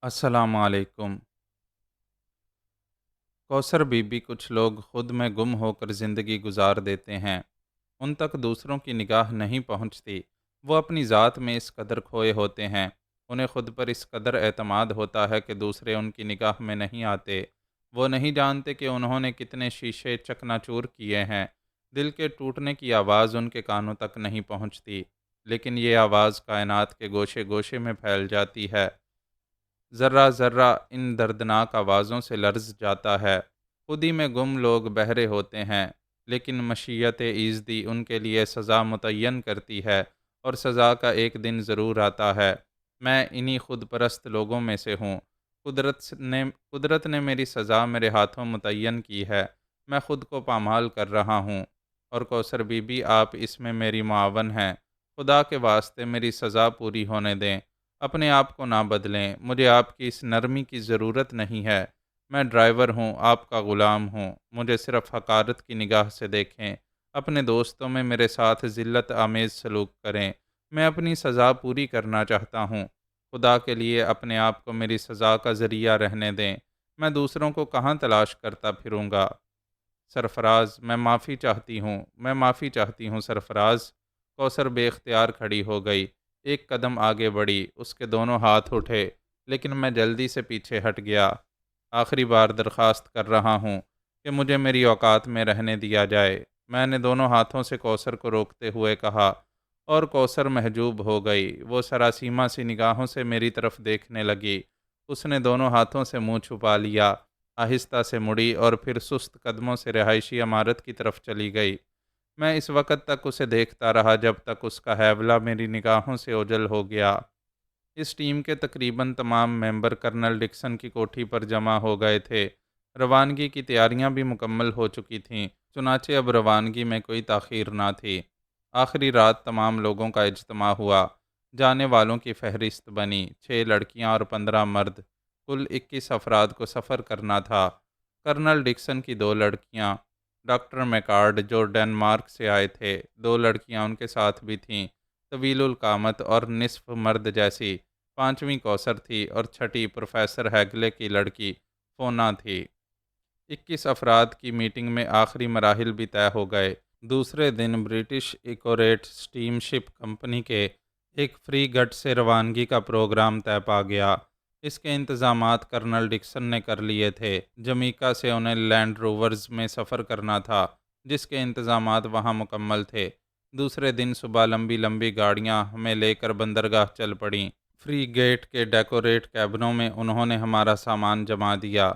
السلام علیکم۔ کوثر be be کچھ لوگ خود میں گم ہو کر زندگی گزار دیتے ہیں۔ ان تک دوسروں کی نگاہ نہیں پہنچتی۔ وہ اپنی ذات میں اس قدر کھوئے ہوتے ہیں۔ انہیں خود پر اس قدر اعتماد ہوتا ہے کہ دوسرے ان کی نگاہ میں نہیں آتے۔ وہ نہیں جانتے کہ انہوں نے کتنے شیشے چکنا چور کیے ہیں۔ دل کے ٹوٹنے کی آواز ان کے کانوں تک نہیں پہنچتی، لیکن یہ آواز کائنات کے گوشے گوشے میں پھیل جاتی ہے۔ ذرہ ذرہ ان دردناک آوازوں سے لرز جاتا ہے۔ خودی میں گم لوگ بہرے ہوتے ہیں، لیکن مشیت ایزدی ان کے لیے سزا متعین کرتی ہے، اور سزا کا ایک دن ضرور آتا ہے۔ میں انہی خود پرست لوگوں میں سے ہوں۔ قدرت نے میری سزا میرے ہاتھوں متعین کی ہے۔ میں خود کو پامال کر رہا ہوں، اور کوثر بی بی آپ اس میں میری معاون ہیں۔ خدا کے واسطے میری سزا پوری ہونے دیں۔ اپنے آپ کو نہ بدلیں۔ مجھے آپ کی اس نرمی کی ضرورت نہیں ہے۔ میں ڈرائیور ہوں، آپ کا غلام ہوں۔ مجھے صرف حقارت کی نگاہ سے دیکھیں۔ اپنے دوستوں میں میرے ساتھ ذلت آمیز سلوک کریں۔ میں اپنی سزا پوری کرنا چاہتا ہوں۔ خدا کے لیے اپنے آپ کو میری سزا کا ذریعہ رہنے دیں۔ میں دوسروں کو کہاں تلاش کرتا پھروں گا؟ سرفراز، میں معافی چاہتی ہوں سرفراز۔ کوثر بے اختیار کھڑی ہو گئی، ایک قدم آگے بڑھی، اس کے دونوں ہاتھ اٹھے، لیکن میں جلدی سے پیچھے ہٹ گیا۔ آخری بار درخواست کر رہا ہوں کہ مجھے میری اوقات میں رہنے دیا جائے، میں نے دونوں ہاتھوں سے کوثر کو روکتے ہوئے کہا، اور کوثر محجوب ہو گئی۔ وہ سراسیمہ سی نگاہوں سے میری طرف دیکھنے لگی۔ اس نے دونوں ہاتھوں سے منہ چھپا لیا، آہستہ سے مڑی اور پھر سست قدموں سے رہائشی عمارت کی طرف چلی گئی۔ میں اس وقت تک اسے دیکھتا رہا جب تک اس کا ہیولہ میری نگاہوں سے اوجھل ہو گیا۔ اس ٹیم کے تقریباً تمام ممبر کرنل ڈکسن کی کوٹھی پر جمع ہو گئے تھے۔ روانگی کی تیاریاں بھی مکمل ہو چکی تھیں، چنانچہ اب روانگی میں کوئی تاخیر نہ تھی۔ آخری رات تمام لوگوں کا اجتماع ہوا۔ جانے والوں کی فہرست بنی، 6 لڑکیاں اور 15 مرد، کل 21 افراد کو سفر کرنا تھا۔ کرنل ڈکسن کی 2 لڑکیاں، ڈاکٹر میکارڈ جو ڈنمارک سے آئے تھے، 2 لڑکیاں ان کے ساتھ بھی تھیں، طویل القامت اور نصف مرد جیسی، 5ویں کوثر تھی، اور 6ٹھی پروفیسر ہیگلے کی لڑکی فونا تھی۔ 21 افراد کی میٹنگ میں آخری مراحل بھی طے ہو گئے۔ دوسرے دن برٹش ایکوریٹ اسٹیم شپ کمپنی کے ایک فری گٹ سے روانگی کا پروگرام طے پا گیا۔ اس کے انتظامات کرنل ڈکسن نے کر لیے تھے۔ جمیکا سے انہیں لینڈ روورز میں سفر کرنا تھا، جس کے انتظامات وہاں مکمل تھے۔ دوسرے دن صبح لمبی لمبی گاڑیاں ہمیں لے کر بندرگاہ چل پڑیں۔ فری گیٹ کے ڈیکوریٹ کیبنوں میں انہوں نے ہمارا سامان جما دیا۔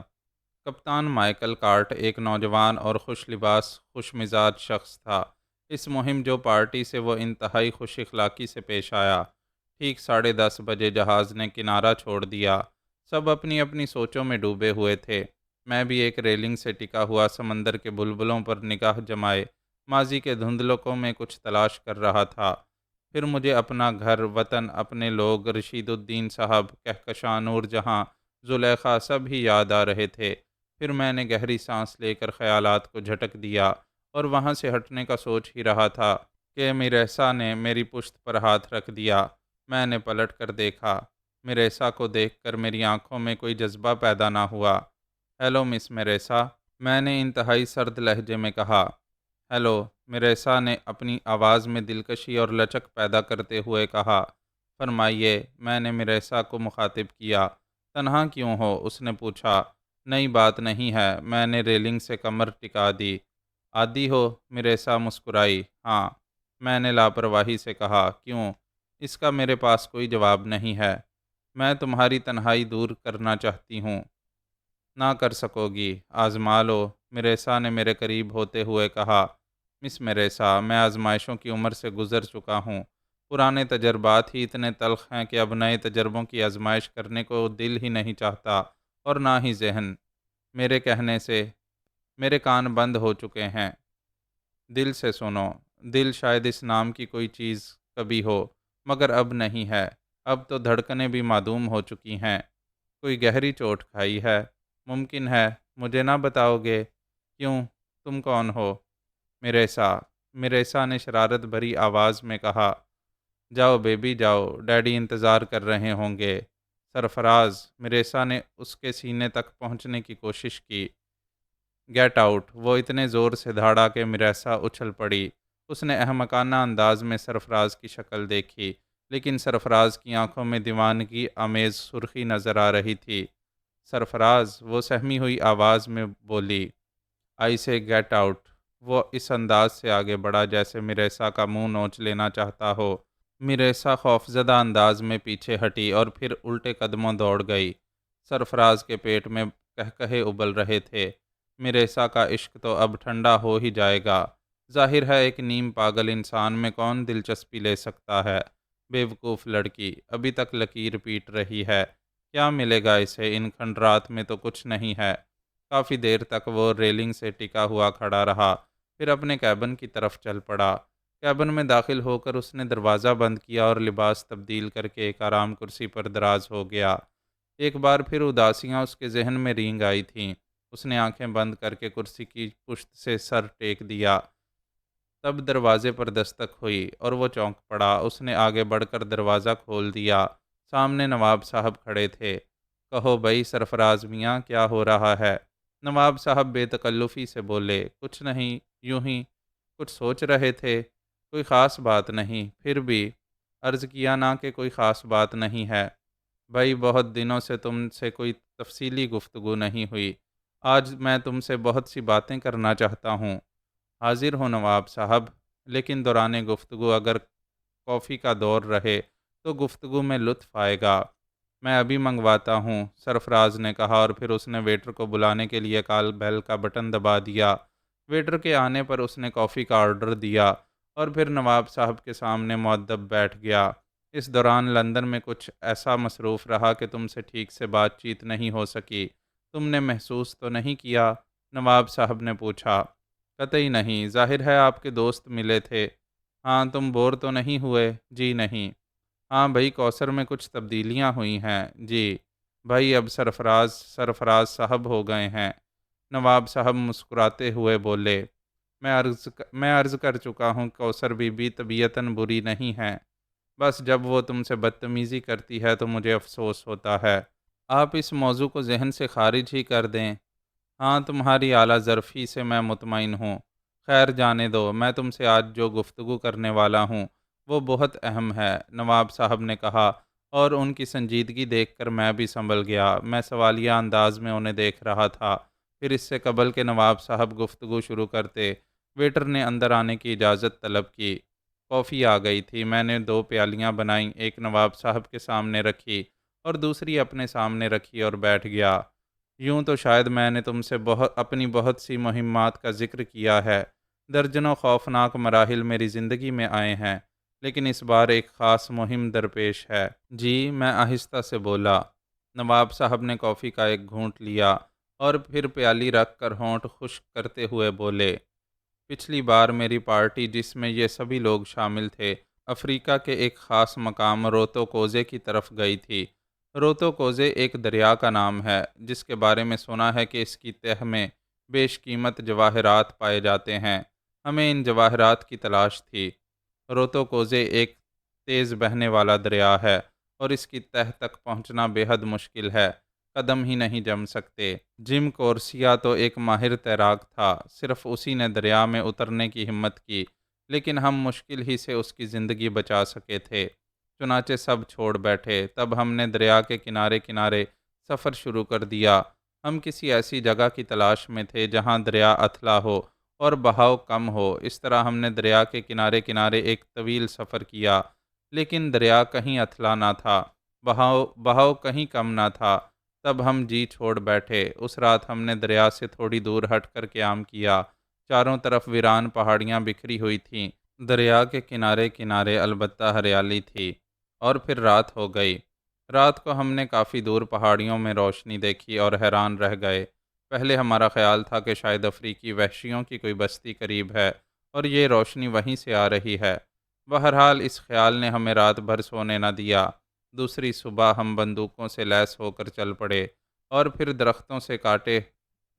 کپتان مائیکل کارٹ ایک نوجوان اور خوش لباس خوش مزاج شخص تھا۔ اس مہم جو پارٹی سے وہ انتہائی خوش اخلاقی سے پیش آیا۔ ٹھیک 10:30 بجے جہاز نے کنارہ چھوڑ دیا۔ سب اپنی اپنی سوچوں میں ڈوبے ہوئے تھے۔ میں بھی ایک ریلنگ سے ٹکا ہوا سمندر کے بلبلوں پر نگاہ جمائے ماضی کے دھندلکوں میں کچھ تلاش کر رہا تھا۔ پھر مجھے اپنا گھر، وطن، اپنے لوگ، رشید الدین صاحب، کہکشاں، نور جہاں، زلیخا، سب ہی یاد آ رہے تھے۔ پھر میں نے گہری سانس لے کر خیالات کو جھٹک دیا، اور وہاں سے ہٹنے کا سوچ ہی رہا تھا کہ میریسا نے میری پشت پر ہاتھ رکھ دیا۔ میں نے پلٹ کر دیکھا۔ میریسا کو دیکھ کر میری آنکھوں میں کوئی جذبہ پیدا نہ ہوا۔ ہیلو مس میریسا، میں نے انتہائی سرد لہجے میں کہا۔ ہیلو، میریسا نے اپنی آواز میں دلکشی اور لچک پیدا کرتے ہوئے کہا۔ فرمائیے، میں نے میریسا کو مخاطب کیا۔ تنہا کیوں ہو؟ اس نے پوچھا۔ نئی بات نہیں ہے، میں نے ریلنگ سے کمر ٹکا دی۔ عادی ہو؟ میریسا مسکرائی۔ ہاں، میں نے لاپرواہی سے کہا۔ کیوں؟ اس کا میرے پاس کوئی جواب نہیں ہے۔ میں تمہاری تنہائی دور کرنا چاہتی ہوں۔ نہ کر سکو گی، آزما لو، میریسا نے میرے قریب ہوتے ہوئے کہا۔ مس میریسا، میں آزمائشوں کی عمر سے گزر چکا ہوں۔ پرانے تجربات ہی اتنے تلخ ہیں کہ اب نئے تجربوں کی آزمائش کرنے کو دل ہی نہیں چاہتا، اور نہ ہی ذہن۔ میرے کہنے سے میرے کان بند ہو چکے ہیں۔ دل سے سنو۔ دل شاید اس نام کی کوئی چیز کبھی ہو، مگر اب نہیں ہے۔ اب تو دھڑکنیں بھی معدوم ہو چکی ہیں۔ کوئی گہری چوٹ کھائی ہے؟ ممکن ہے، مجھے نہ بتاؤ گے؟ کیوں؟ تم کون ہو؟ میریسا نے شرارت بھری آواز میں کہا۔ جاؤ بیبی جاؤ، ڈیڈی انتظار کر رہے ہوں گے۔ سرفراز مریسا نے اس کے سینے تک پہنچنے کی کوشش کی۔ Get out! وہ اتنے زور سے دھاڑا کہ مریسا اچھل پڑی۔ اس نے احمقانہ انداز میں سرفراز کی شکل دیکھی، لیکن سرفراز کی آنکھوں میں دیوانگی آمیز سرخی نظر آ رہی تھی۔ سرفراز! وہ سہمی ہوئی آواز میں بولی۔ آئی سے گیٹ آؤٹ! وہ اس انداز سے آگے بڑھا جیسے مریسا کا منہ نوچ لینا چاہتا ہو۔ مریسا خوفزدہ انداز میں پیچھے ہٹی اور پھر الٹے قدموں دوڑ گئی۔ سرفراز کے پیٹ میں قہقہے ابل رہے تھے۔ مریسا کا عشق تو اب ٹھنڈا ہو ہی جائے گا۔ ظاہر ہے ایک نیم پاگل انسان میں کون دلچسپی لے سکتا ہے؟ بیوقوف لڑکی، ابھی تک لکیر پیٹ رہی ہے۔ کیا ملے گا اسے؟ ان کھنڈرات میں تو کچھ نہیں ہے۔ کافی دیر تک وہ ریلنگ سے ٹکا ہوا کھڑا رہا، پھر اپنے کیبن کی طرف چل پڑا۔ کیبن میں داخل ہو کر اس نے دروازہ بند کیا اور لباس تبدیل کر کے ایک آرام کرسی پر دراز ہو گیا۔ ایک بار پھر اداسیاں اس کے ذہن میں رینگ آئی تھیں۔ اس نے آنکھیں بند کر کے کرسی کی پشت سے سر ٹیک دیا۔ تب دروازے پر دستک ہوئی اور وہ چونک پڑا۔ اس نے آگے بڑھ کر دروازہ کھول دیا۔ سامنے نواب صاحب کھڑے تھے۔ کہو بھئی سرفراز میاں، کیا ہو رہا ہے؟ نواب صاحب بے تکلفی سے بولے۔ کچھ نہیں، یوں ہی کچھ سوچ رہے تھے۔ کوئی خاص بات نہیں، پھر بھی عرض کیا نا کہ کوئی خاص بات نہیں ہے۔ بھائی بہت دنوں سے تم سے کوئی تفصیلی گفتگو نہیں ہوئی۔ آج میں تم سے بہت سی باتیں کرنا چاہتا ہوں۔ حاضر ہوں نواب صاحب، لیکن دوران گفتگو اگر کافی کا دور رہے تو گفتگو میں لطف آئے گا۔ میں ابھی منگواتا ہوں، سرفراز نے کہا اور پھر اس نے ویٹر کو بلانے کے لیے کال بیل کا بٹن دبا دیا۔ ویٹر کے آنے پر اس نے کافی کا آرڈر دیا اور پھر نواب صاحب کے سامنے مؤدب بیٹھ گیا۔ اس دوران لندن میں کچھ ایسا مصروف رہا کہ تم سے ٹھیک سے بات چیت نہیں ہو سکی۔ تم نے محسوس تو نہیں کیا؟ نواب صاحب نے پوچھا۔ قطعی نہیں، ظاہر ہے آپ کے دوست ملے تھے۔ ہاں، تم بور تو نہیں ہوئے؟ جی نہیں۔ ہاں بھائی، کوثر میں کچھ تبدیلیاں ہوئی ہیں۔ جی بھائی، اب سرفراز صاحب ہو گئے ہیں۔ نواب صاحب مسکراتے ہوئے بولے۔ میں عرض کر چکا ہوں کوثر بی بی طبیعتاً بری نہیں ہے، بس جب وہ تم سے بدتمیزی کرتی ہے تو مجھے افسوس ہوتا ہے۔ آپ اس موضوع کو ذہن سے خارج ہی کر دیں۔ ہاں، تمہاری اعلیٰ ظرفی سے میں مطمئن ہوں۔ خیر جانے دو، میں تم سے آج جو گفتگو کرنے والا ہوں وہ بہت اہم ہے، نواب صاحب نے کہا، اور ان کی سنجیدگی دیکھ کر میں بھی سنبھل گیا۔ میں سوالیہ انداز میں انہیں دیکھ رہا تھا۔ پھر اس سے قبل کہ نواب صاحب گفتگو شروع کرتے، ویٹر نے اندر آنے کی اجازت طلب کی۔ کافی آ گئی تھی۔ میں نے 2 پیالیاں بنائیں، ایک نواب صاحب کے سامنے رکھی اور دوسری اپنے سامنے رکھی اور بیٹھ گیا۔ یوں تو شاید میں نے تم سے اپنی بہت سی مہمات کا ذکر کیا ہے۔ درجنوں خوفناک مراحل میری زندگی میں آئے ہیں، لیکن اس بار ایک خاص مہم درپیش ہے۔ جی، میں آہستہ سے بولا۔ نواب صاحب نے کافی کا ایک گھونٹ لیا اور پھر پیالی رکھ کر ہونٹ خشک کرتے ہوئے بولے۔ پچھلی بار میری پارٹی، جس میں یہ سبھی لوگ شامل تھے، افریقہ کے ایک خاص مقام روتو کوزے کی طرف گئی تھی۔ روتو کوزے ایک دریا کا نام ہے جس کے بارے میں سنا ہے کہ اس کی تہہ میں بیش قیمت جواہرات پائے جاتے ہیں۔ ہمیں ان جواہرات کی تلاش تھی۔ روتو کوزے ایک تیز بہنے والا دریا ہے اور اس کی تہہ تک پہنچنا بے حد مشکل ہے، قدم ہی نہیں جم سکتے۔ جم کورسیا تو ایک ماہر تیراک تھا، صرف اسی نے دریا میں اترنے کی ہمت کی، لیکن ہم مشکل ہی سے اس کی زندگی بچا سکے تھے۔ چنانچہ سب چھوڑ بیٹھے۔ تب ہم نے دریا کے کنارے کنارے سفر شروع کر دیا۔ ہم کسی ایسی جگہ کی تلاش میں تھے جہاں دریا اتھلا ہو اور بہاؤ کم ہو۔ اس طرح ہم نے دریا کے کنارے کنارے ایک طویل سفر کیا، لیکن دریا کہیں اتھلا نہ تھا، بہاؤ کہیں کم نہ تھا۔ تب ہم جی چھوڑ بیٹھے۔ اس رات ہم نے دریا سے تھوڑی دور ہٹ کر قیام کیا۔ چاروں طرف ویران پہاڑیاں بکھری ہوئی تھیں۔ دریا کے کنارے کنارے البتہ ہریالی تھی۔ اور پھر رات ہو گئی۔ رات کو ہم نے کافی دور پہاڑیوں میں روشنی دیکھی اور حیران رہ گئے۔ پہلے ہمارا خیال تھا کہ شاید افریقی وحشیوں کی کوئی بستی قریب ہے اور یہ روشنی وہیں سے آ رہی ہے۔ بہرحال اس خیال نے ہمیں رات بھر سونے نہ دیا۔ دوسری صبح ہم بندوقوں سے لیس ہو کر چل پڑے اور پھر درختوں سے کاٹے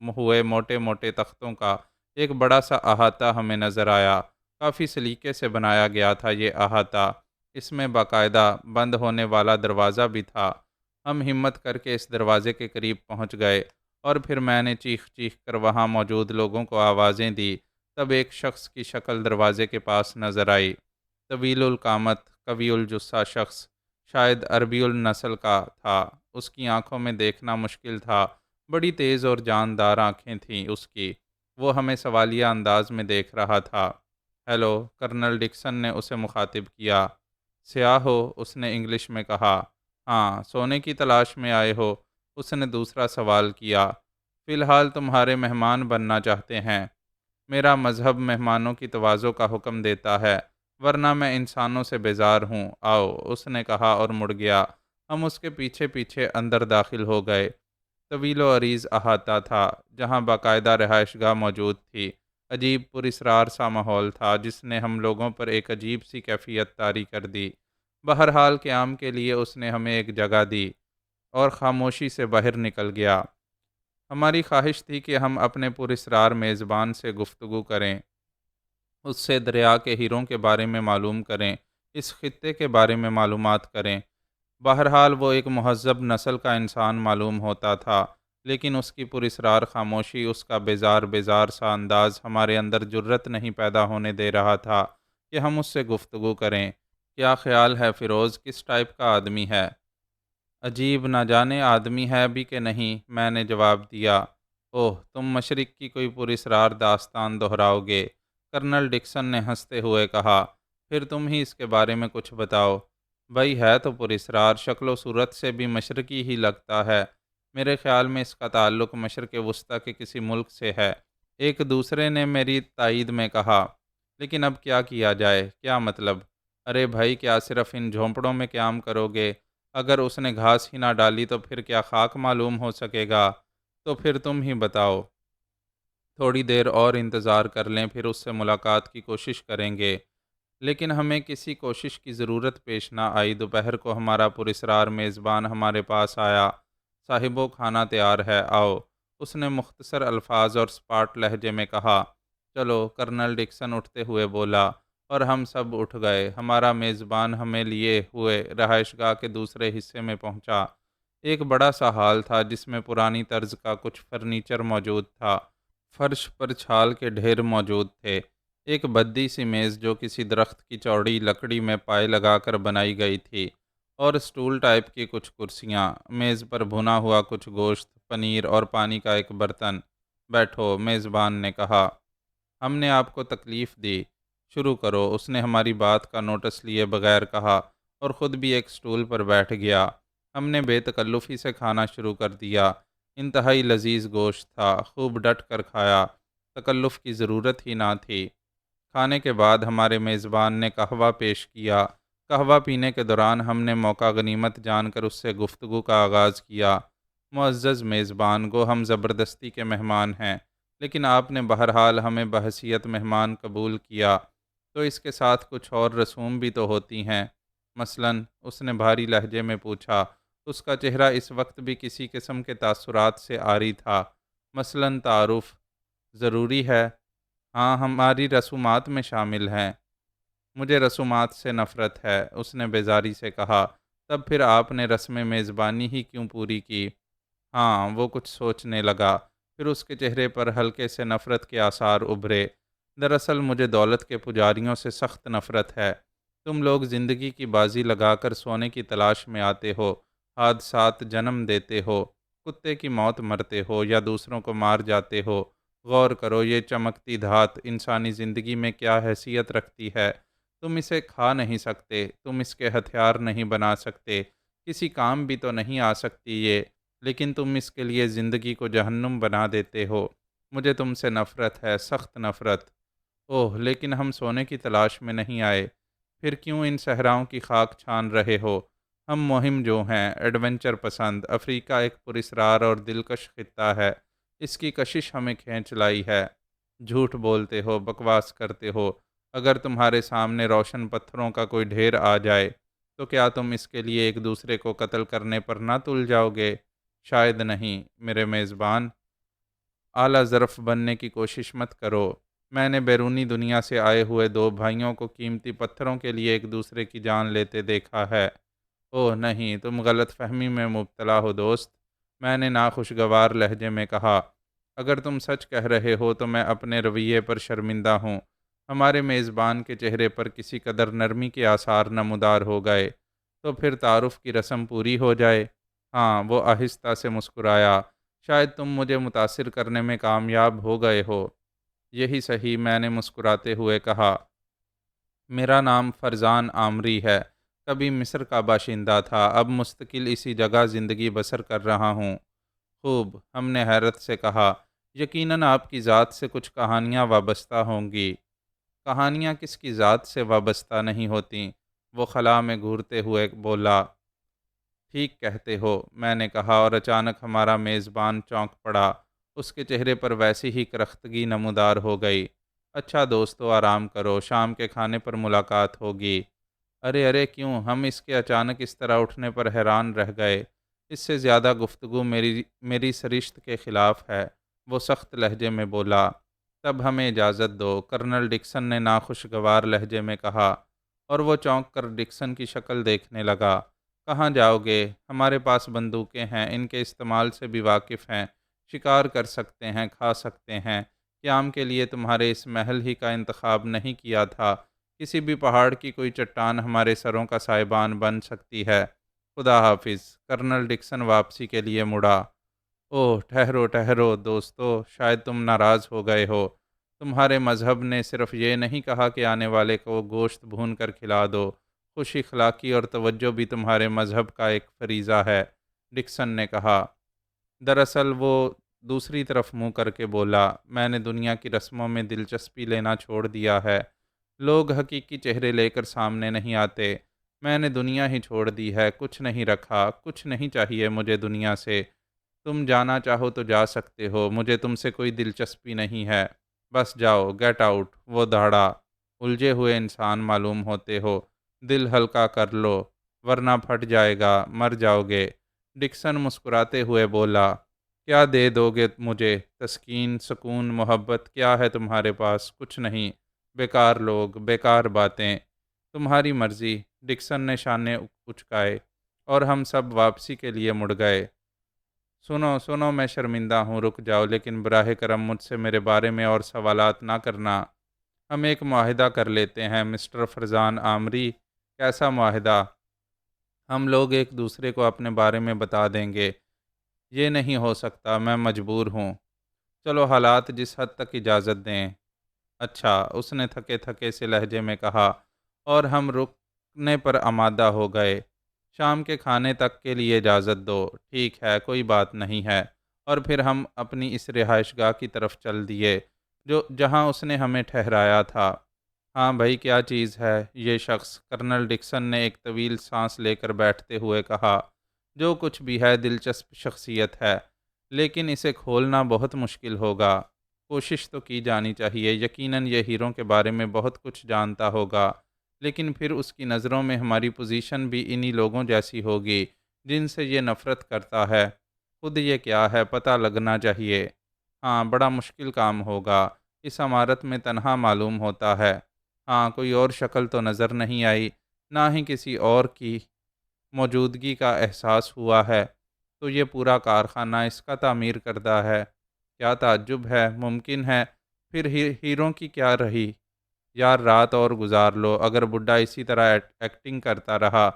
ہوئے موٹے موٹے تختوں کا ایک بڑا سا احاطہ ہمیں نظر آیا۔ کافی سلیقے سے بنایا گیا تھا یہ احاطہ۔ اس میں باقاعدہ بند ہونے والا دروازہ بھی تھا۔ ہم ہمت کر کے اس دروازے کے قریب پہنچ گئے اور پھر میں نے چیخ چیخ کر وہاں موجود لوگوں کو آوازیں دی۔ تب ایک شخص کی شکل دروازے کے پاس نظر آئی۔ طویل القامت، قوی الجثہ شخص، شاید عربی النسل کا تھا۔ اس کی آنکھوں میں دیکھنا مشکل تھا، بڑی تیز اور جاندار آنکھیں تھیں اس کی۔ وہ ہمیں سوالیہ انداز میں دیکھ رہا تھا۔ ہیلو، کرنل ڈکسن نے اسے مخاطب کیا۔ سیاہ ہو؟ اس نے انگلش میں کہا۔ ہاں، سونے کی تلاش میں آئے ہو؟ اس نے دوسرا سوال کیا۔ فی الحال تمہارے مہمان بننا چاہتے ہیں؟ میرا مذہب مہمانوں کی تواضع کا حکم دیتا ہے، ورنہ میں انسانوں سے بیزار ہوں۔ آؤ، اس نے کہا اور مڑ گیا۔ ہم اس کے پیچھے پیچھے اندر داخل ہو گئے۔ طویل و عریض احاطہ تھا جہاں باقاعدہ رہائش گاہ موجود تھی۔ عجیب پراسرار سا ماحول تھا جس نے ہم لوگوں پر ایک عجیب سی کیفیت طاری کر دی۔ بہرحال قیام کے لیے اس نے ہمیں ایک جگہ دی اور خاموشی سے باہر نکل گیا۔ ہماری خواہش تھی کہ ہم اپنے پراسرار میزبان سے گفتگو کریں، اس سے دریا کے ہیروں کے بارے میں معلوم کریں، اس خطے کے بارے میں معلومات کریں۔ بہرحال وہ ایک مہذب نسل کا انسان معلوم ہوتا تھا، لیکن اس کی پراسرار خاموشی، اس کا بیزار بیزار سا انداز ہمارے اندر جرت نہیں پیدا ہونے دے رہا تھا کہ ہم اس سے گفتگو کریں۔ کیا خیال ہے فیروز، کس ٹائپ کا آدمی ہے؟ عجیب، نہ جانے آدمی ہے بھی کہ نہیں، میں نے جواب دیا۔ اوہ، تم مشرق کی کوئی پراسرار داستان دہراؤ گے؟ کرنل ڈکسن نے ہنستے ہوئے کہا۔ پھر تم ہی اس کے بارے میں کچھ بتاؤ۔ بھائی ہے تو پراسرار، شکل و صورت سے بھی مشرقی ہی لگتا ہے۔ میرے خیال میں اس کا تعلق مشرق وسطیٰ کے کسی ملک سے ہے، ایک دوسرے نے میری تائید میں کہا۔ لیکن اب کیا کیا جائے؟ کیا مطلب؟ ارے بھائی، کیا صرف ان جھونپڑوں میں قیام کرو گے؟ اگر اس نے گھاس ہی نہ ڈالی تو پھر کیا خاک معلوم ہو سکے گا؟ تو پھر تم ہی بتاؤ۔ تھوڑی دیر اور انتظار کر لیں، پھر اس سے ملاقات کی کوشش کریں گے۔ لیکن ہمیں کسی کوشش کی ضرورت پیش نہ آئی۔ دوپہر کو ہمارا پراسرار میزبان ہمارے پاس آیا۔ صاحبو، کھانا تیار ہے، آؤ، اس نے مختصر الفاظ اور سپاٹ لہجے میں کہا۔ چلو، کرنل ڈکسن اٹھتے ہوئے بولا، اور ہم سب اٹھ گئے۔ ہمارا میزبان ہمیں لیے ہوئے رہائش گاہ کے دوسرے حصے میں پہنچا۔ ایک بڑا سا ہال تھا جس میں پرانی طرز کا کچھ فرنیچر موجود تھا۔ فرش پر چھال کے ڈھیر موجود تھے۔ ایک بدی سی میز جو کسی درخت کی چوڑی لکڑی میں پائے لگا کر بنائی گئی تھی، اور اسٹول ٹائپ کی کچھ کرسیاں۔ میز پر بھنا ہوا کچھ گوشت، پنیر اور پانی کا ایک برتن۔ بیٹھو، میزبان نے کہا۔ ہم نے آپ کو تکلیف دی، شروع کرو، اس نے ہماری بات کا نوٹس لیے بغیر کہا اور خود بھی ایک سٹول پر بیٹھ گیا۔ ہم نے بے تکلفی سے کھانا شروع کر دیا۔ انتہائی لذیذ گوشت تھا، خوب ڈٹ کر کھایا، تکلف کی ضرورت ہی نہ تھی۔ کھانے کے بعد ہمارے میزبان نے قہوہ پیش کیا۔ قہوہ پینے کے دوران ہم نے موقع غنیمت جان کر اس سے گفتگو کا آغاز کیا۔ معزز میزبان، گو ہم زبردستی کے مہمان ہیں، لیکن آپ نے بہرحال ہمیں بحیثیت مہمان قبول کیا، تو اس کے ساتھ کچھ اور رسوم بھی تو ہوتی ہیں۔ مثلاً، اس نے بھاری لہجے میں پوچھا۔ اس کا چہرہ اس وقت بھی کسی قسم کے تاثرات سے عاری تھا۔ مثلاً تعارف ضروری ہے؟ ہاں، ہماری رسومات میں شامل ہیں۔ مجھے رسومات سے نفرت ہے، اس نے بیزاری سے کہا۔ تب پھر آپ نے رسم میزبانی ہی کیوں پوری کی؟ ہاں، وہ کچھ سوچنے لگا، پھر اس کے چہرے پر ہلکے سے نفرت کے آثار ابھرے۔ دراصل مجھے دولت کے پجاریوں سے سخت نفرت ہے۔ تم لوگ زندگی کی بازی لگا کر سونے کی تلاش میں آتے ہو، حادثات جنم دیتے ہو، کتے کی موت مرتے ہو یا دوسروں کو مار جاتے ہو۔ غور کرو، یہ چمکتی دھات انسانی زندگی میں کیا حیثیت رکھتی ہے۔ تم اسے کھا نہیں سکتے، تم اس کے ہتھیار نہیں بنا سکتے، کسی کام بھی تو نہیں آ سکتی یہ، لیکن تم اس کے لیے زندگی کو جہنم بنا دیتے ہو۔ مجھے تم سے نفرت ہے، سخت نفرت۔ اوہ، لیکن ہم سونے کی تلاش میں نہیں آئے، پھر کیوں ان صحراؤں کی خاک چھان رہے ہو؟ ہم مہم جو ہیں، ایڈونچر پسند۔ افریقہ ایک پراسرار اور دلکش خطہ ہے، اس کی کشش ہمیں کھینچ لائی ہے۔ جھوٹ بولتے ہو، بکواس کرتے ہو۔ اگر تمہارے سامنے روشن پتھروں کا کوئی ڈھیر آ جائے تو کیا تم اس کے لیے ایک دوسرے کو قتل کرنے پر نہ تل جاؤ گے؟ شاید نہیں، میرے میزبان۔ اعلیٰ ظرف بننے کی کوشش مت کرو۔ میں نے بیرونی دنیا سے آئے ہوئے دو بھائیوں کو قیمتی پتھروں کے لیے ایک دوسرے کی جان لیتے دیکھا ہے۔ اوہ نہیں، تم غلط فہمی میں مبتلا ہو دوست، میں نے ناخوشگوار لہجے میں کہا۔ اگر تم سچ کہہ رہے ہو تو میں اپنے رویے پر شرمندہ ہوں۔ ہمارے میزبان کے چہرے پر کسی قدر نرمی کے آثار نمودار ہو گئے۔ تو پھر تعارف کی رسم پوری ہو جائے۔ ہاں، وہ آہستہ سے مسکرایا۔ شاید تم مجھے متاثر کرنے میں کامیاب ہو گئے ہو۔ یہی صحیح، میں نے مسکراتے ہوئے کہا۔ میرا نام فرزان عامری ہے۔ کبھی مصر کا باشندہ تھا، اب مستقل اسی جگہ زندگی بسر کر رہا ہوں۔ خوب، ہم نے حیرت سے کہا۔ یقیناً آپ کی ذات سے کچھ کہانیاں وابستہ ہوں گی۔ کہانیاں کس کی ذات سے وابستہ نہیں ہوتیں؟ وہ خلا میں گھورتے ہوئے بولا۔ ٹھیک کہتے ہو، میں نے کہا، اور اچانک ہمارا میزبان چونک پڑا۔ اس کے چہرے پر ویسی ہی کرختگی نمودار ہو گئی۔ اچھا دوستو، آرام کرو، شام کے کھانے پر ملاقات ہوگی۔ ارے ارے کیوں؟ ہم اس کے اچانک اس طرح اٹھنے پر حیران رہ گئے۔ اس سے زیادہ گفتگو میری سرشت کے خلاف ہے، وہ سخت لہجے میں بولا۔ تب ہمیں اجازت دو، کرنل ڈکسن نے ناخوشگوار لہجے میں کہا، اور وہ چونک کر ڈکسن کی شکل دیکھنے لگا۔ کہاں جاؤ گے؟ ہمارے پاس بندوقیں ہیں، ان کے استعمال سے بھی واقف ہیں، شکار کر سکتے ہیں، کھا سکتے ہیں۔ قیام کے لیے تمہارے اس محل ہی کا انتخاب نہیں کیا تھا؟ کسی بھی پہاڑ کی کوئی چٹان ہمارے سروں کا سائبان بن سکتی ہے۔ خدا حافظ۔ کرنل ڈکسن واپسی کے لیے مڑا۔ اوہ ٹھہرو ٹھہرو دوستو، شاید تم ناراض ہو گئے ہو۔ تمہارے مذہب نے صرف یہ نہیں کہا کہ آنے والے کو گوشت بھون کر کھلا دو، خوش اخلاقی اور توجہ بھی تمہارے مذہب کا ایک فریضہ ہے، ڈکسن نے کہا۔ دراصل وہ دوسری طرف منہ کر کے بولا، میں نے دنیا کی رسموں میں دلچسپی لینا چھوڑ دیا ہے۔ لوگ حقیقی چہرے لے کر سامنے نہیں آتے۔ میں نے دنیا ہی چھوڑ دی ہے، کچھ نہیں رکھا، کچھ نہیں چاہیے مجھے دنیا سے۔ تم جانا چاہو تو جا سکتے ہو، مجھے تم سے کوئی دلچسپی نہیں ہے۔ بس جاؤ، گیٹ آؤٹ، وہ دہڑا۔ الجھے ہوئے انسان معلوم ہوتے ہو، دل ہلکا کر لو، ورنہ پھٹ جائے گا، مر جاؤ گے۔ ڈکسن مسکراتے ہوئے بولا۔ کیا دے دو گے مجھے؟ تسکین، سکون، محبت، کیا ہے تمہارے پاس؟ کچھ نہیں۔ بیکار لوگ، بیکار باتیں۔ تمہاری مرضی، ڈکسن نے شانے اچکائے، اور ہم سب واپسی کے لیے مڑ گئے۔ سنو سنو، میں شرمندہ ہوں، رک جاؤ، لیکن براہ کرم مجھ سے میرے بارے میں اور سوالات نہ کرنا۔ ہم ایک معاہدہ کر لیتے ہیں مسٹر فرزان عامری۔ کیسا معاہدہ؟ ہم لوگ ایک دوسرے کو اپنے بارے میں بتا دیں گے۔ یہ نہیں ہو سکتا، میں مجبور ہوں۔ چلو، حالات جس حد تک اجازت دیں۔ اچھا، اس نے تھکے تھکے سے لہجے میں کہا، اور ہم رکنے پر آمادہ ہو گئے۔ شام کے کھانے تک کے لیے اجازت دو۔ ٹھیک ہے، کوئی بات نہیں ہے۔ اور پھر ہم اپنی اس رہائش گاہ کی طرف چل دیے جہاں اس نے ہمیں ٹھہرایا تھا۔ ہاں بھائی، کیا چیز ہے یہ شخص؟ کرنل ڈکسن نے ایک طویل سانس لے کر بیٹھتے ہوئے کہا۔ جو کچھ بھی ہے، دلچسپ شخصیت ہے، لیکن اسے کھولنا بہت مشکل ہوگا۔ کوشش تو کی جانی چاہیے۔ یقیناً یہ ہیروں کے بارے میں بہت کچھ جانتا ہوگا، لیکن پھر اس کی نظروں میں ہماری پوزیشن بھی انہی لوگوں جیسی ہوگی جن سے یہ نفرت کرتا ہے۔ خود یہ کیا ہے، پتہ لگنا چاہیے۔ ہاں، بڑا مشکل کام ہوگا۔ اس عمارت میں تنہا معلوم ہوتا ہے۔ ہاں، کوئی اور شکل تو نظر نہیں آئی، نہ ہی کسی اور کی موجودگی کا احساس ہوا ہے۔ تو یہ پورا کارخانہ اس کا تعمیر کردہ ہے؟ کیا تعجب ہے! ممکن ہے۔ پھر ہیروں کی کیا رہی؟ یار، رات اور گزار لو۔ اگر بڈھا اسی طرح ایکٹنگ کرتا رہا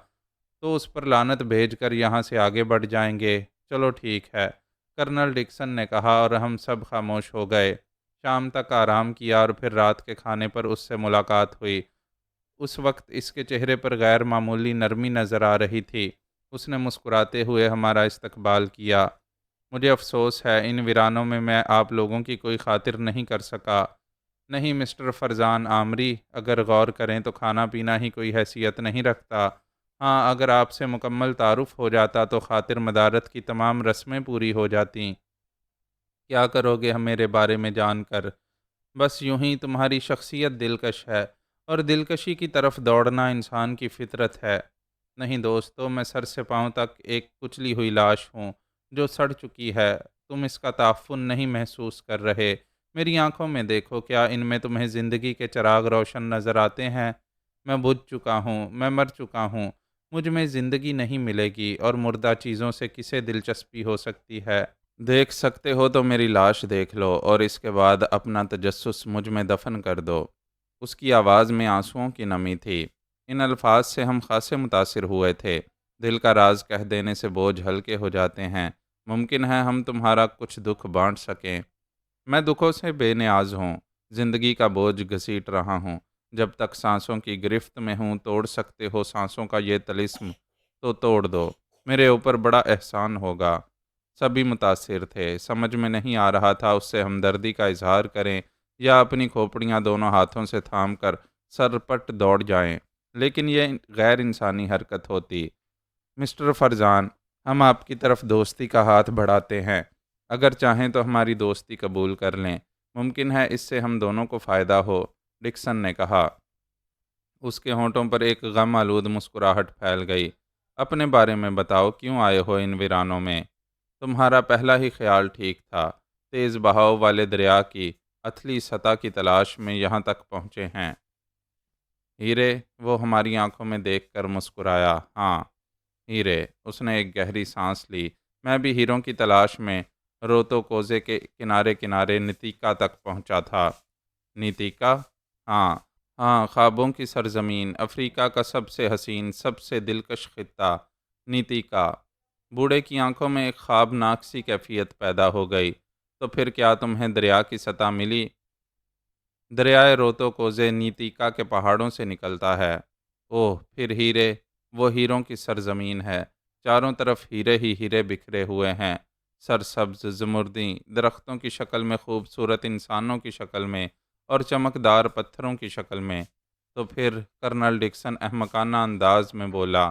تو اس پر لعنت بھیج کر یہاں سے آگے بڑھ جائیں گے۔ چلو ٹھیک ہے، کرنل ڈکسن نے کہا، اور ہم سب خاموش ہو گئے۔ شام تک آرام کیا، اور پھر رات کے کھانے پر اس سے ملاقات ہوئی۔ اس وقت اس کے چہرے پر غیر معمولی نرمی نظر آ رہی تھی۔ اس نے مسکراتے ہوئے ہمارا استقبال کیا۔ مجھے افسوس ہے، ان ویرانوں میں آپ لوگوں کی کوئی خاطر نہیں کر سکا۔ نہیں مسٹر فرزان عامری، اگر غور کریں تو کھانا پینا ہی کوئی حیثیت نہیں رکھتا۔ ہاں، اگر آپ سے مکمل تعارف ہو جاتا تو خاطر مدارت کی تمام رسمیں پوری ہو جاتیں۔ کیا کرو گے ہم میرے بارے میں جان کر؟ بس یوں ہی، تمہاری شخصیت دلکش ہے، اور دلکشی کی طرف دوڑنا انسان کی فطرت ہے۔ نہیں دوستو، میں سر سے پاؤں تک ایک کچلی ہوئی لاش ہوں جو سڑ چکی ہے۔ تم اس کا تعفن نہیں محسوس کر رہے۔ میری آنکھوں میں دیکھو، کیا ان میں تمہیں زندگی کے چراغ روشن نظر آتے ہیں؟ میں بجھ چکا ہوں، میں مر چکا ہوں۔ مجھ میں زندگی نہیں ملے گی اور مردہ چیزوں سے کسے دلچسپی ہو سکتی ہے؟ دیکھ سکتے ہو تو میری لاش دیکھ لو اور اس کے بعد اپنا تجسس مجھ میں دفن کر دو۔ اس کی آواز میں آنسوؤں کی نمی تھی۔ ان الفاظ سے ہم خاصے متاثر ہوئے تھے۔ دل کا راز کہہ دینے سے بوجھ ہلکے ہو جاتے ہیں۔ ممکن ہے ہم تمہارا کچھ دکھ بانٹ سکیں۔ میں دکھوں سے بے نیاز ہوں، زندگی کا بوجھ گھسیٹ رہا ہوں۔ جب تک سانسوں کی گرفت میں ہوں، توڑ سکتے ہو سانسوں کا یہ طلسم تو توڑ دو، میرے اوپر بڑا احسان ہوگا۔ سبھی متاثر تھے، سمجھ میں نہیں آ رہا تھا اس سے ہمدردی کا اظہار کریں یا اپنی کھوپڑیاں دونوں ہاتھوں سے تھام کر سرپٹ دوڑ جائیں، لیکن یہ غیر انسانی حرکت ہوتی۔ مسٹر فرزان، ہم آپ کی طرف دوستی کا ہاتھ بڑھاتے ہیں، اگر چاہیں تو ہماری دوستی قبول کر لیں، ممکن ہے اس سے ہم دونوں کو فائدہ ہو، ڈکسن نے کہا۔ اس کے ہونٹوں پر ایک غم آلود مسکراہٹ پھیل گئی۔ اپنے بارے میں بتاؤ، کیوں آئے ہو ان ویرانوں میں؟ تمہارا پہلا ہی خیال ٹھیک تھا، تیز بہاؤ والے دریا کی اتھلی سطح کی تلاش میں یہاں تک پہنچے ہیں۔ ہیرے؟ وہ ہماری آنکھوں میں دیکھ کر مسکرایا۔ ہاں، ہیرے۔ اس نے ایک گہری سانس لی۔ میں بھی ہیروں کی تلاش میں روتو کوزے کے کنارے کنارے نیتیکا تک پہنچا تھا۔ نیتیکا؟ ہاں ہاں، خوابوں کی سرزمین، افریقہ کا سب سے حسین، سب سے دلکش خطہ، نیتیکا۔ بوڑھے کی آنکھوں میں ایک خوابناک سی کیفیت پیدا ہو گئی۔ تو پھر کیا تمہیں دریا کی سطح ملی؟ دریائے روتو کوزے نیتیکا کے پہاڑوں سے نکلتا ہے۔ اوہ، پھر ہیرے؟ وہ ہیروں کی سرزمین ہے۔ چاروں طرف ہیرے ہی ہیرے بکھرے ہوئے ہیں، سرسبز، زمردی، درختوں کی شکل میں، خوبصورت انسانوں کی شکل میں اور چمکدار پتھروں کی شکل میں۔ تو پھر؟ کرنل ڈکسن احمقانہ انداز میں بولا۔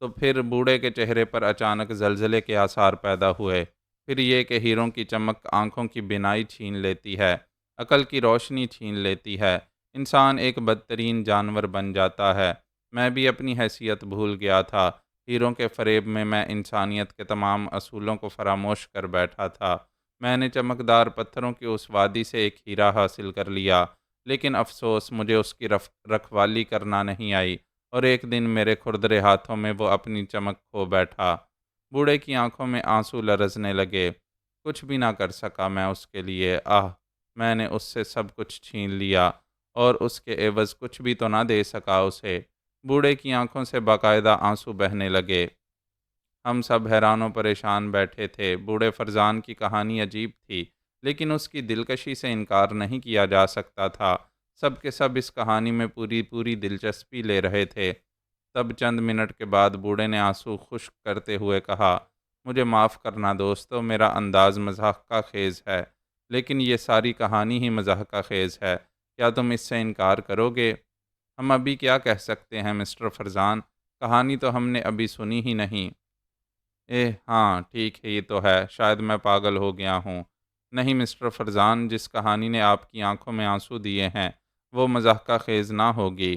تو پھر بوڑھے کے چہرے پر اچانک زلزلے کے آثار پیدا ہوئے۔ پھر یہ کہ ہیروں کی چمک آنکھوں کی بینائی چھین لیتی ہے، عقل کی روشنی چھین لیتی ہے، انسان ایک بدترین جانور بن جاتا ہے۔ میں بھی اپنی حیثیت بھول گیا تھا، ہیروں کے فریب میں انسانیت کے تمام اصولوں کو فراموش کر بیٹھا تھا۔ میں نے چمکدار پتھروں کی اس وادی سے ایک ہیرا حاصل کر لیا، لیکن افسوس مجھے اس کی رکھوالی کرنا نہیں آئی، اور ایک دن میرے کھردرے ہاتھوں میں وہ اپنی چمک کھو بیٹھا۔ بوڑھے کی آنکھوں میں آنسو لرزنے لگے۔ کچھ بھی نہ کر سکا میں اس کے لیے، آہ! میں نے اس سے سب کچھ چھین لیا، اور اس کے عوض کچھ بھی تو نہ دے سکا اسے۔ بوڑھے کی آنکھوں سے باقاعدہ آنسو بہنے لگے۔ ہم سب حیران و پریشان بیٹھے تھے۔ بوڑھے فرزان کی کہانی عجیب تھی، لیکن اس کی دلکشی سے انکار نہیں کیا جا سکتا تھا۔ سب کے سب اس کہانی میں پوری دلچسپی لے رہے تھے۔ تب چند منٹ کے بعد بوڑھے نے آنسو خشک کرتے ہوئے کہا، مجھے معاف کرنا دوستو، میرا انداز مضحکہ خیز ہے، لیکن یہ ساری کہانی ہی مضحکہ خیز ہے۔ کیا تم اس سے انکار کرو گے؟ ہم ابھی کیا کہہ سکتے ہیں مسٹر فرزان، کہانی تو ہم نے ابھی سنی ہی نہیں۔ ہاں ٹھیک ہے، یہ تو ہے، شاید میں پاگل ہو گیا ہوں۔ نہیں مسٹر فرزان، جس کہانی نے آپ کی آنکھوں میں آنسو دیے ہیں وہ مضحکہ خیز نہ ہوگی۔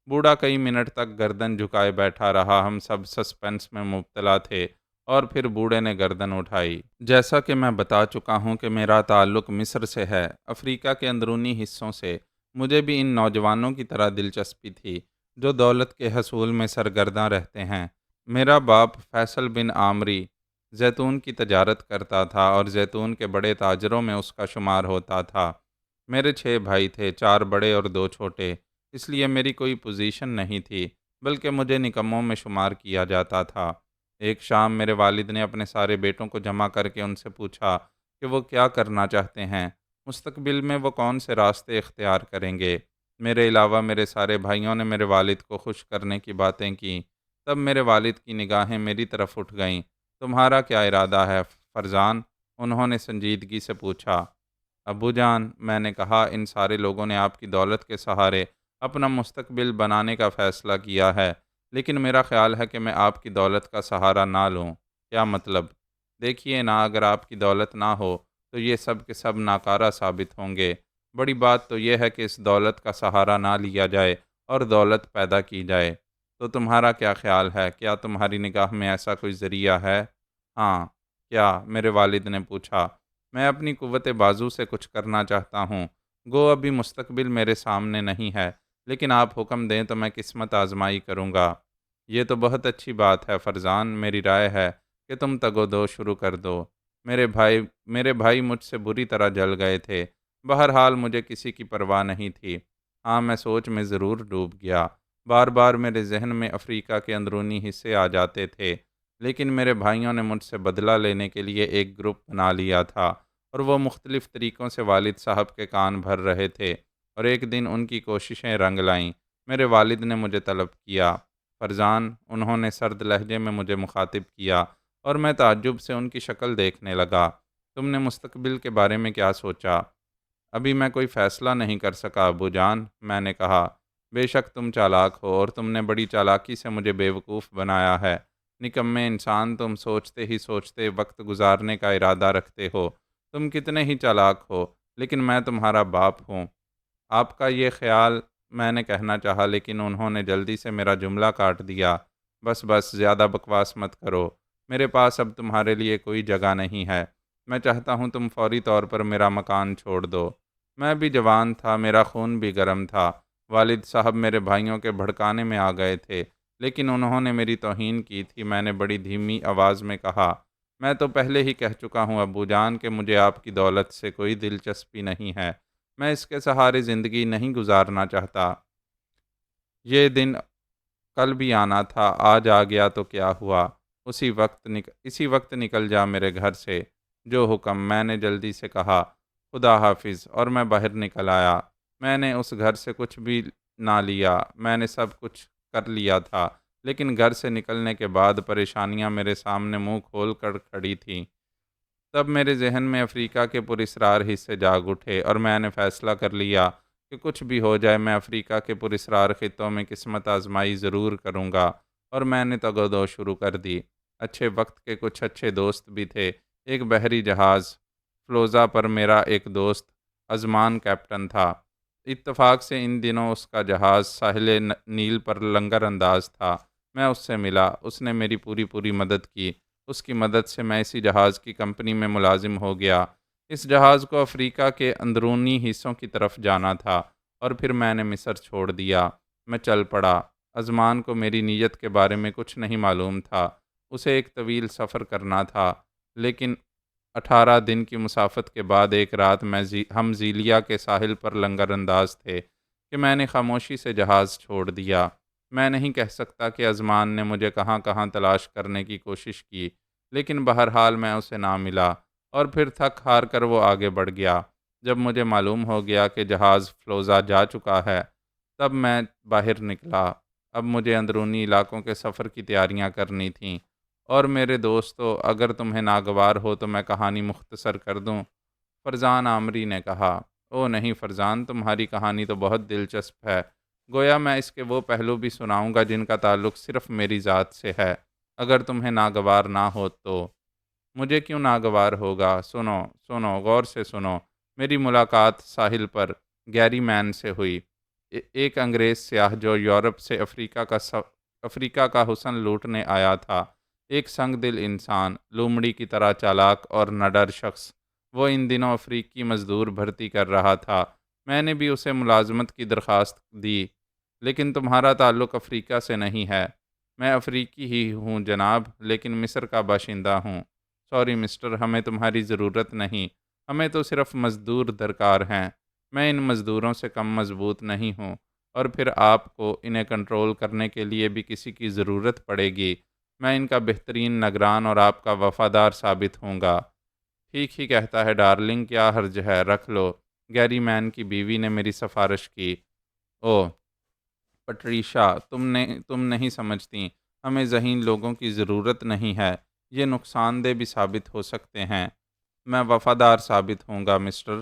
بوڑھا کئی منٹ تک گردن جھکائے بیٹھا رہا۔ ہم سب سسپنس میں مبتلا تھے، اور پھر بوڑھے نے گردن اٹھائی۔ جیسا کہ میں بتا چکا ہوں کہ میرا تعلق مصر سے ہے، افریقہ کے اندرونی حصوں سے۔ مجھے بھی ان نوجوانوں کی طرح دلچسپی تھی جو دولت کے حصول میں سرگرداں رہتے ہیں۔ میرا باپ فیصل بن عامری زیتون کی تجارت کرتا تھا اور زیتون کے بڑے تاجروں میں اس کا شمار ہوتا تھا۔ میرے 6 بھائی تھے، 4 بڑے اور 2 چھوٹے، اس لیے میری کوئی پوزیشن نہیں تھی، بلکہ مجھے نکموں میں شمار کیا جاتا تھا۔ ایک شام میرے والد نے اپنے سارے بیٹوں کو جمع کر کے ان سے پوچھا کہ وہ کیا کرنا چاہتے ہیں، مستقبل میں وہ کون سے راستے اختیار کریں گے۔ میرے علاوہ میرے سارے بھائیوں نے میرے والد کو خوش کرنے کی باتیں کیں۔ تب میرے والد کی نگاہیں میری طرف اٹھ گئیں۔ تمہارا کیا ارادہ ہے فرزان؟ انہوں نے سنجیدگی سے پوچھا۔ ابو جان، میں نے کہا، ان سارے لوگوں نے آپ کی دولت کے سہارے اپنا مستقبل بنانے کا فیصلہ کیا ہے، لیکن میرا خیال ہے کہ میں آپ کی دولت کا سہارا نہ لوں۔ کیا مطلب؟ دیکھیے نا، اگر آپ کی دولت نہ ہو تو یہ سب کے سب ناکارہ ثابت ہوں گے۔ بڑی بات تو یہ ہے کہ اس دولت کا سہارا نہ لیا جائے اور دولت پیدا کی جائے۔ تو تمہارا کیا خیال ہے؟ کیا تمہاری نگاہ میں ایسا کوئی ذریعہ ہے؟ ہاں۔ کیا؟ میرے والد نے پوچھا۔ میں اپنی قوت بازو سے کچھ کرنا چاہتا ہوں۔ گو ابھی مستقبل میرے سامنے نہیں ہے، لیکن آپ حکم دیں تو میں قسمت آزمائی کروں گا۔ یہ تو بہت اچھی بات ہے فرزان، میری رائے ہے کہ تم تگ دو شروع کر دو۔ میرے بھائی مجھ سے بری طرح جل گئے تھے۔ بہرحال مجھے کسی کی پرواہ نہیں تھی۔ ہاں، میں سوچ میں ضرور ڈوب گیا۔ بار بار میرے ذہن میں افریقہ کے اندرونی حصے آ جاتے تھے، لیکن میرے بھائیوں نے مجھ سے بدلہ لینے کے لیے ایک گروپ بنا لیا تھا، اور وہ مختلف طریقوں سے والد صاحب کے کان بھر رہے تھے، اور ایک دن ان کی کوششیں رنگ لائیں۔ میرے والد نے مجھے طلب کیا۔ فرزان، انہوں نے سرد لہجے میں مجھے مخاطب کیا، اور میں تعجب سے ان کی شکل دیکھنے لگا۔ تم نے مستقبل کے بارے میں کیا سوچا؟ ابھی میں کوئی فیصلہ نہیں کر سکا ابو جان، میں نے کہا۔ بے شک تم چالاک ہو، اور تم نے بڑی چالاکی سے مجھے بیوقوف بنایا ہے۔ نکمے انسان، تم سوچتے ہی سوچتے وقت گزارنے کا ارادہ رکھتے ہو۔ تم کتنے ہی چالاک ہو، لیکن میں تمہارا باپ ہوں۔ آپ کا یہ خیال، میں نے کہنا چاہا، لیکن انہوں نے جلدی سے میرا جملہ کاٹ دیا۔ بس بس، زیادہ بکواس مت کرو۔ میرے پاس اب تمہارے لیے کوئی جگہ نہیں ہے۔ میں چاہتا ہوں تم فوری طور پر میرا مکان چھوڑ دو۔ میں بھی جوان تھا، میرا خون بھی گرم تھا۔ والد صاحب میرے بھائیوں کے بھڑکانے میں آ گئے تھے، لیکن انہوں نے میری توہین کی تھی۔ میں نے بڑی دھیمی آواز میں کہا، میں تو پہلے ہی کہہ چکا ہوں ابو جان کہ مجھے آپ کی دولت سے کوئی دلچسپی نہیں ہے۔ میں اس کے سہارے زندگی نہیں گزارنا چاہتا۔ یہ دن کل بھی آنا تھا، آج آ گیا تو کیا ہوا؟ اسی وقت نکل جا میرے گھر سے۔ جو حکم، میں نے جلدی سے کہا۔ خدا حافظ، اور میں باہر نکل آیا۔ میں نے اس گھر سے کچھ بھی نہ لیا، میں نے سب کچھ کر لیا تھا، لیکن گھر سے نکلنے کے بعد پریشانیاں میرے سامنے منہ کھول کر کھڑی تھیں۔ تب میرے ذہن میں افریقہ کے پراسرار حصے جاگ اٹھے، اور میں نے فیصلہ کر لیا کہ کچھ بھی ہو جائے میں افریقہ کے پراسرار خطوں میں قسمت آزمائی ضرور کروں گا، اور میں نے تگ و دو شروع کر دی۔ اچھے وقت کے کچھ اچھے دوست بھی تھے۔ ایک بحری جہاز فلوزا پر میرا ایک دوست ازمان کیپٹن تھا۔ اتفاق سے ان دنوں اس کا جہاز ساحل نیل پر لنگر انداز تھا۔ میں اس سے ملا، اس نے میری پوری مدد کی۔ اس کی مدد سے میں اسی جہاز کی کمپنی میں ملازم ہو گیا۔ اس جہاز کو افریقہ کے اندرونی حصوں کی طرف جانا تھا، اور پھر میں نے مصر چھوڑ دیا۔ میں چل پڑا۔ ازمان کو میری نیت کے بارے میں کچھ نہیں معلوم تھا۔ اسے ایک طویل سفر کرنا تھا، لیکن 18 دن کی مسافت کے بعد ایک رات ہم زیلیا کے ساحل پر لنگر انداز تھے کہ میں نے خاموشی سے جہاز چھوڑ دیا۔ میں نہیں کہہ سکتا کہ ازمان نے مجھے کہاں کہاں تلاش کرنے کی کوشش کی، لیکن بہرحال میں اسے نہ ملا، اور پھر تھک ہار کر وہ آگے بڑھ گیا۔ جب مجھے معلوم ہو گیا کہ جہاز فلوزا جا چکا ہے، تب میں باہر نکلا۔ اب مجھے اندرونی علاقوں کے سفر کی تیاریاں کرنی تھیں۔ اور میرے دوستو، اگر تمہیں ناگوار ہو تو میں کہانی مختصر کر دوں، فرزان عامری نے کہا۔ او نہیں فرزان، تمہاری کہانی تو بہت دلچسپ ہے۔ گویا میں اس کے وہ پہلو بھی سناؤں گا جن کا تعلق صرف میری ذات سے ہے۔ اگر تمہیں ناگوار نہ ہو تو؟ مجھے کیوں ناگوار ہوگا؟ سنو سنو، غور سے سنو۔ میری ملاقات ساحل پر گیری مین سے ہوئی، ایک انگریز سیاح جو یورپ سے افریقہ کا حسن لوٹنے آیا تھا۔ ایک سنگ دل انسان، لومڑی کی طرح چالاک اور نڈر شخص۔ وہ ان دنوں افریقی مزدور بھرتی کر رہا تھا۔ میں نے بھی اسے ملازمت کی درخواست دی۔ لیکن تمہارا تعلق افریقہ سے نہیں ہے۔ میں افریقی ہی ہوں جناب، لیکن مصر کا باشندہ ہوں۔ سوری مسٹر، ہمیں تمہاری ضرورت نہیں، ہمیں تو صرف مزدور درکار ہیں۔ میں ان مزدوروں سے کم مضبوط نہیں ہوں، اور پھر آپ کو انہیں کنٹرول کرنے کے لیے بھی کسی کی ضرورت پڑے گی۔ میں ان کا بہترین نگران اور آپ کا وفادار ثابت ہوں گا۔ ٹھیک ہی کہتا ہے ڈارلنگ، کیا حرج ہے، رکھ لو۔ گیری مین کی بیوی نے میری سفارش کی۔ او پٹریشا، تم نہیں سمجھتی، ہمیں ذہین لوگوں کی ضرورت نہیں ہے، یہ نقصان دہ بھی ثابت ہو سکتے ہیں۔ میں وفادار ثابت ہوں گا مسٹر۔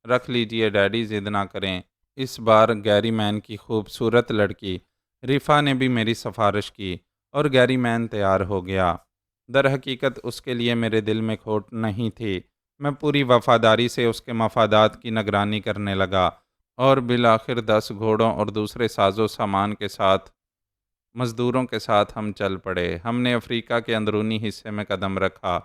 رکھ لیجئے ڈیڈی، ضد نہ کریں۔ اس بار گیری مین کی خوبصورت لڑکی ریفا نے بھی میری سفارش کی، اور گیری مین تیار ہو گیا۔ در حقیقت اس کے لیے میرے دل میں کھوٹ نہیں تھی۔ میں پوری وفاداری سے اس کے مفادات کی نگرانی کرنے لگا، اور بالآخر 10 گھوڑوں اور دوسرے ساز و سامان کے ساتھ مزدوروں کے ساتھ ہم چل پڑے۔ ہم نے افریقہ کے اندرونی حصے میں قدم رکھا۔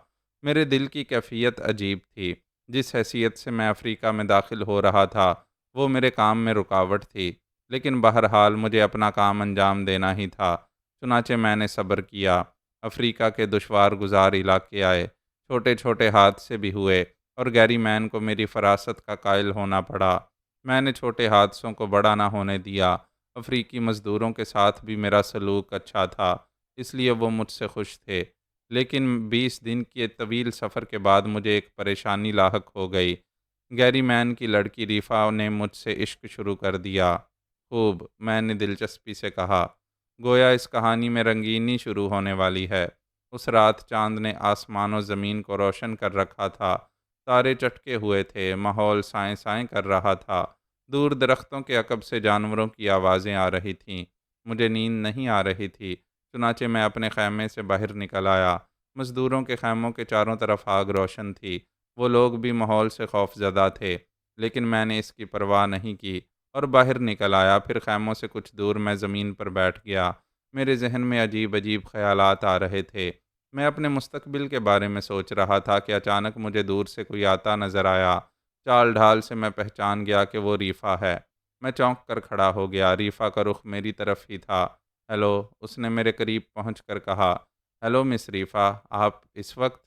میرے دل کی کیفیت عجیب تھی۔ جس حیثیت سے میں افریقہ میں داخل ہو رہا تھا، وہ میرے کام میں رکاوٹ تھی، لیکن بہرحال مجھے اپنا کام انجام دینا ہی تھا۔ چنانچہ میں نے صبر کیا۔ افریقہ کے دشوار گزار علاقے آئے، چھوٹے چھوٹے حادثے بھی ہوئے، اور گیری مین کو میری فراست کا قائل ہونا پڑا۔ میں نے چھوٹے حادثوں کو بڑا نہ ہونے دیا۔ افریقی مزدوروں کے ساتھ بھی میرا سلوک اچھا تھا، اس لیے وہ مجھ سے خوش تھے۔ لیکن 20 دن کے طویل سفر کے بعد مجھے ایک پریشانی لاحق ہو گئی۔ گیری مین کی لڑکی ریفا نے مجھ سے عشق شروع کر دیا۔ خوب، میں نے دلچسپی سے کہا، گویا اس کہانی میں رنگینی شروع ہونے والی ہے۔ اس رات چاند نے آسمان و زمین کو روشن کر رکھا تھا، تارے چٹکے ہوئے تھے، ماحول سائیں سائیں کر رہا تھا، دور درختوں کے عقب سے جانوروں کی آوازیں آ رہی تھیں۔ مجھے نیند نہیں آ رہی تھی، چنانچہ میں اپنے خیمے سے باہر نکل آیا۔ مزدوروں کے خیموں کے چاروں طرف آگ روشن تھی، وہ لوگ بھی ماحول سے خوف زدہ تھے، لیکن میں نے اس کی پرواہ نہیں کی اور باہر نکل آیا۔ پھر خیموں سے کچھ دور میں زمین پر بیٹھ گیا۔ میرے ذہن میں عجیب عجیب خیالات آ رہے تھے۔ میں اپنے مستقبل کے بارے میں سوچ رہا تھا کہ اچانک مجھے دور سے کوئی آتا نظر آیا۔ چال ڈھال سے میں پہچان گیا کہ وہ ریفا ہے۔ میں چونک کر کھڑا ہو گیا۔ ریفا کا رخ میری طرف ہی تھا۔ ہیلو، اس نے میرے قریب پہنچ کر کہا۔ ہیلو مس ریفا، آپ اس وقت؟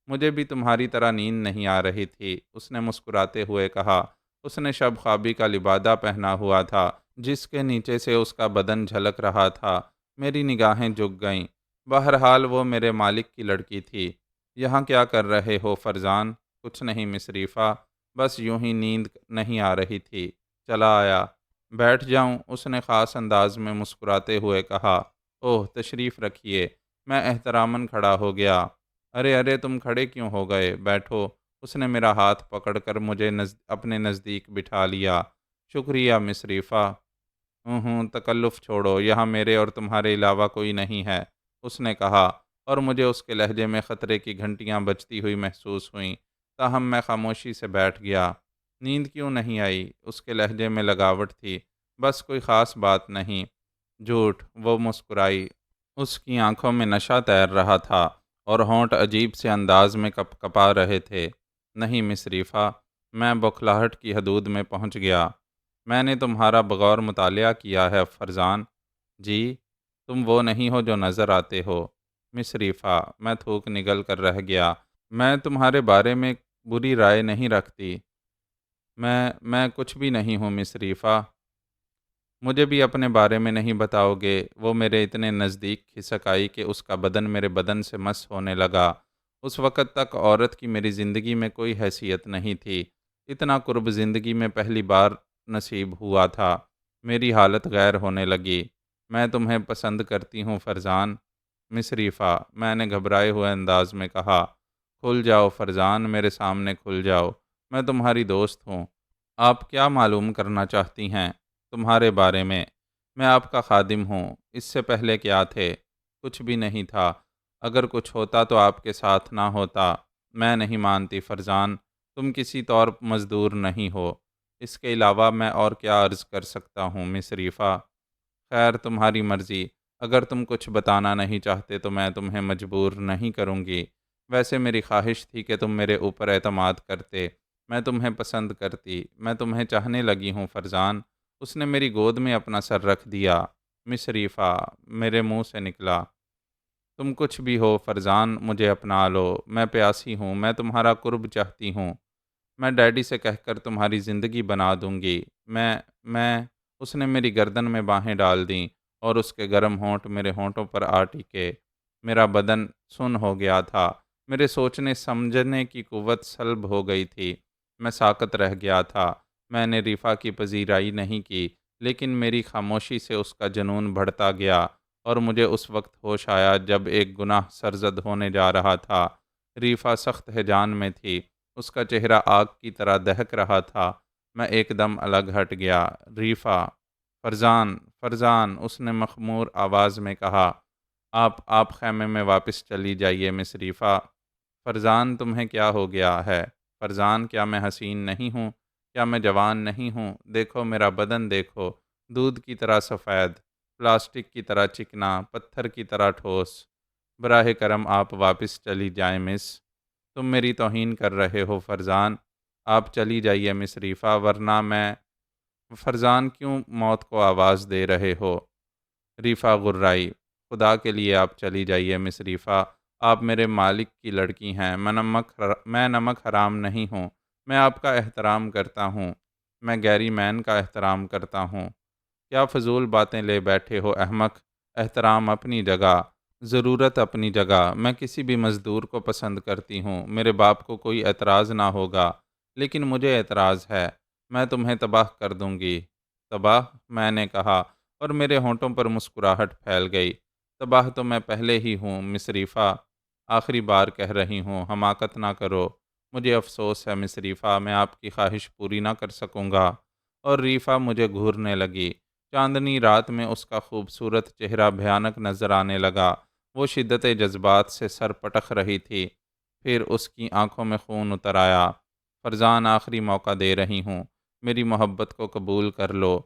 مجھے بھی تمہاری طرح نیند نہیں آ رہی تھی، اس نے مسکراتے ہوئے کہا۔ اس نے شب خوابی کا لبادہ پہنا ہوا تھا، جس کے نیچے سے اس کا بدن جھلک رہا تھا۔ میری نگاہیں جھک گئیں۔ بہرحال وہ میرے مالک کی لڑکی تھی۔ یہاں کیا کر رہے ہو فرزان؟ کچھ نہیں مس ریفا، بس یوں ہی نیند نہیں آ رہی تھی، چلا آیا۔ بیٹھ جاؤں؟ اس نے خاص انداز میں مسکراتے ہوئے کہا۔ اوہ، تشریف رکھیے۔ میں احتراماً کھڑا ہو گیا۔ ارے ارے، تم کھڑے کیوں ہو گئے؟ بیٹھو۔ اس نے میرا ہاتھ پکڑ کر مجھے اپنے نزدیک بٹھا لیا۔ شکریہ مس ریفا۔ تکلف چھوڑو، یہاں میرے اور تمہارے علاوہ کوئی نہیں ہے، اس نے کہا، اور مجھے اس کے لہجے میں خطرے کی گھنٹیاں بجتی ہوئی محسوس ہوئیں۔ تاہم میں خاموشی سے بیٹھ گیا۔ نیند کیوں نہیں آئی؟ اس کے لہجے میں لگاوٹ تھی۔ بس کوئی خاص بات نہیں۔ جھوٹ، وہ مسکرائی۔ اس کی آنکھوں میں نشہ تیر رہا تھا اور ہونٹ عجیب سے انداز میں کپ کپا رہے تھے۔ نہیں مس ریفا، میں بوکھلاہٹ کی حدود میں پہنچ گیا۔ میں نے تمہارا بغور مطالعہ کیا ہے فرزان۔ جی؟ تم وہ نہیں ہو جو نظر آتے ہو۔ مس ریفا، میں تھوک نگل کر رہ گیا۔ میں تمہارے بارے میں بری رائے نہیں رکھتی۔ میں کچھ بھی نہیں ہوں مس ریفا۔ مجھے بھی اپنے بارے میں نہیں بتاؤ گے؟ وہ میرے اتنے نزدیک کھسک آئی کہ اس کا بدن میرے بدن سے مس ہونے لگا۔ اس وقت تک عورت کی میری زندگی میں کوئی حیثیت نہیں تھی۔ اتنا قرب زندگی میں پہلی بار نصیب ہوا تھا۔ میری حالت غیر ہونے لگی۔ میں تمہیں پسند کرتی ہوں فرزان۔ مس ریفا، میں نے گھبرائے ہوئے انداز میں کہا۔ کھل جاؤ فرزان، میرے سامنے کھل جاؤ، میں تمہاری دوست ہوں۔ آپ کیا معلوم کرنا چاہتی ہیں؟ تمہارے بارے میں آپ کا خادم ہوں۔ اس سے پہلے کیا تھے؟ کچھ بھی نہیں تھا۔ اگر کچھ ہوتا تو آپ کے ساتھ نہ ہوتا۔ میں نہیں مانتی فرزان، تم کسی طور مزدور نہیں ہو۔ اس کے علاوہ میں اور کیا عرض کر سکتا ہوں مس ریفا؟ خیر، تمہاری مرضی۔ اگر تم کچھ بتانا نہیں چاہتے تو میں تمہیں مجبور نہیں کروں گی۔ ویسے میری خواہش تھی کہ تم میرے اوپر اعتماد کرتے، میں تمہیں پسند کرتی، میں تمہیں چاہنے لگی ہوں فرزان۔ اس نے میری گود میں اپنا سر رکھ دیا۔ مس ریفا، میرے منہ سے نکلا، تم کچھ بھی ہو فرزان، مجھے اپنا لو، میں پیاسی ہوں، میں تمہارا قرب چاہتی ہوں، میں ڈیڈی سے کہہ کر تمہاری زندگی بنا دوں گی۔ میں اس نے میری گردن میں باہیں ڈال دیں اور اس کے گرم ہونٹ میرے ہونٹوں پر آ ٹکے۔ میرا بدن سن ہو گیا تھا، میرے سوچنے سمجھنے کی قوت سلب ہو گئی تھی، میں ساکت رہ گیا تھا۔ میں نے ریفا کی پذیرائی نہیں کی، لیکن میری خاموشی سے اس کا جنون بڑھتا گیا، اور مجھے اس وقت ہوش آیا جب ایک گناہ سرزد ہونے جا رہا تھا۔ ریفا سخت ہیجان میں تھی، اس کا چہرہ آگ کی طرح دہک رہا تھا۔ میں ایک دم الگ ہٹ گیا۔ ریفا، فرزان، فرزان، اس نے مخمور آواز میں کہا۔ آپ خیمے میں واپس چلی جائیے مس ریفا۔ فرزان، تمہیں کیا ہو گیا ہے؟ فرزان، کیا میں حسین نہیں ہوں؟ کیا میں جوان نہیں ہوں؟ دیکھو میرا بدن، دیکھو، دودھ کی طرح سفید، پلاسٹک کی طرح چکنا، پتھر کی طرح ٹھوس۔ براہ کرم آپ واپس چلی جائیں مس۔ تم میری توہین کر رہے ہو فرزان۔ آپ چلی جائیے مس ریفا، ورنہ میں… فرزان، کیوں موت کو آواز دے رہے ہو؟ ریفا غرائی۔ خدا کے لیے آپ چلی جائیے مصریفہ، آپ میرے مالک کی لڑکی ہیں، میں نمک حرام نہیں ہوں، میں آپ کا احترام کرتا ہوں، میں گیری مین کا احترام کرتا ہوں۔ کیا فضول باتیں لے بیٹھے ہو احمق، احترام اپنی جگہ، ضرورت اپنی جگہ، میں کسی بھی مزدور کو پسند کرتی ہوں، میرے باپ کو کوئی اعتراض نہ ہوگا، لیکن مجھے اعتراض ہے، میں تمہیں تباہ کر دوں گی۔ تباہ؟ میں نے کہا، اور میرے ہونٹوں پر مسکراہٹ پھیل گئی۔ تباہ تو میں پہلے ہی ہوں مصریفہ، آخری بار کہہ رہی ہوں، حماقت نہ کرو، مجھے افسوس ہے مصریفہ، میں آپ کی خواہش پوری نہ کر سکوں گا۔ اور ریفا مجھے گھورنے لگی۔ چاندنی رات میں اس کا خوبصورت چہرہ بھیانک نظر آنے لگا، وہ شدت جذبات سے سر پٹک رہی تھی، پھر اس کی آنکھوں میں خون اتر آیا۔ فرزان، آخری موقع دے رہی ہوں، میری محبت کو قبول کر لو،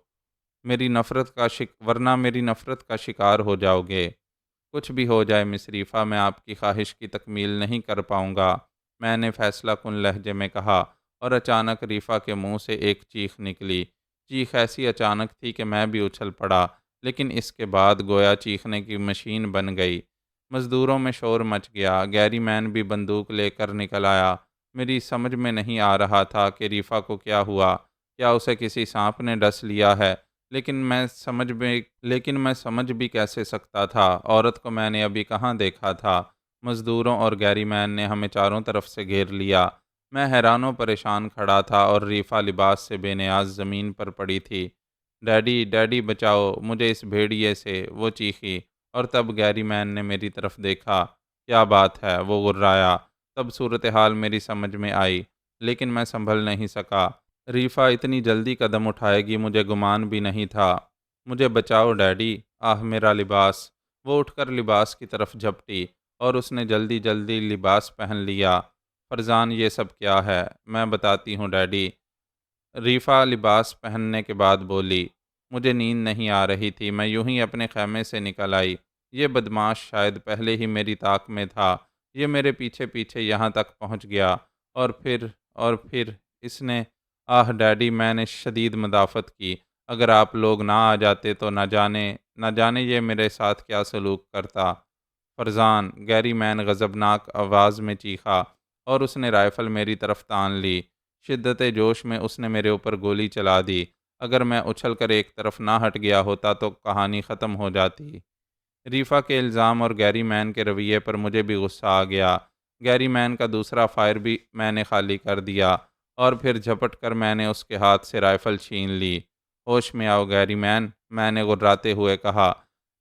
ورنہ میری نفرت کا شکار ہو جاؤ گے۔ کچھ بھی ہو جائے مصریفہ، میں آپ کی خواہش کی تکمیل نہیں کر پاؤں گا، میں نے فیصلہ کن لہجے میں کہا، اور اچانک ریفا کے منہ سے ایک چیخ نکلی۔ چیخ ایسی اچانک تھی کہ میں بھی اچھل پڑا، لیکن اس کے بعد گویا چیخنے کی مشین بن گئی۔ مزدوروں میں شور مچ گیا، گیری مین بھی بندوق لے کر نکل آیا۔ میری سمجھ میں نہیں آ رہا تھا کہ ریفا کو کیا ہوا، کیا اسے کسی سانپ نے ڈس لیا ہے، لیکن میں سمجھ بھی کیسے سکتا تھا، عورت کو میں نے ابھی کہاں دیکھا تھا۔ مزدوروں اور گیری مین نے ہمیں چاروں طرف سے گھیر لیا۔ میں حیران و پریشان کھڑا تھا اور ریفا لباس سے بے نیاز زمین پر پڑی تھی۔ ڈیڈی، ڈیڈی بچاؤ مجھے اس بھیڑیے سے، وہ چیخی، اور تب گیری مین نے میری طرف دیکھا۔ کیا بات ہے، وہ غرایا۔ تب صورتحال میری سمجھ میں آئی، لیکن میں سنبھل نہیں سکا۔ ریفا اتنی جلدی قدم اٹھائے گی مجھے گمان بھی نہیں تھا۔ مجھے بچاؤ ڈیڈی، آہ میرا لباس۔ وہ اٹھ کر لباس کی طرف جھپٹی اور اس نے جلدی جلدی لباس پہن لیا۔ فرزان، یہ سب کیا ہے؟ میں بتاتی ہوں ڈیڈی۔ ریفا لباس پہننے کے بعد بولی۔ مجھے نیند نہیں آ رہی تھی، میں یوں ہی اپنے خیمے سے نکل آئی۔ یہ بدماش شاید پہلے ہی میری طاق میں تھا، یہ میرے پیچھے پیچھے یہاں تک پہنچ گیا، اور پھر اس نے، آہ ڈیڈی، میں نے شدید مدافعت کی، اگر آپ لوگ نہ آ جاتے تو نہ جانے یہ میرے ساتھ کیا سلوک کرتا۔ فرزان، گیری مین غضبناک آواز میں چیخا، اور اس نے رائفل میری طرف تان لی۔ شدت جوش میں اس نے میرے اوپر گولی چلا دی۔ اگر میں اچھل کر ایک طرف نہ ہٹ گیا ہوتا تو کہانی ختم ہو جاتی۔ ریفا کے الزام اور گیری مین کے رویے پر مجھے بھی غصہ آ گیا۔ گیری مین کا دوسرا فائر بھی میں نے خالی کر دیا، اور پھر جھپٹ کر میں نے اس کے ہاتھ سے رائفل چھین لی۔ ہوش میں آؤ گیری مین، میں نے غراتے ہوئے کہا،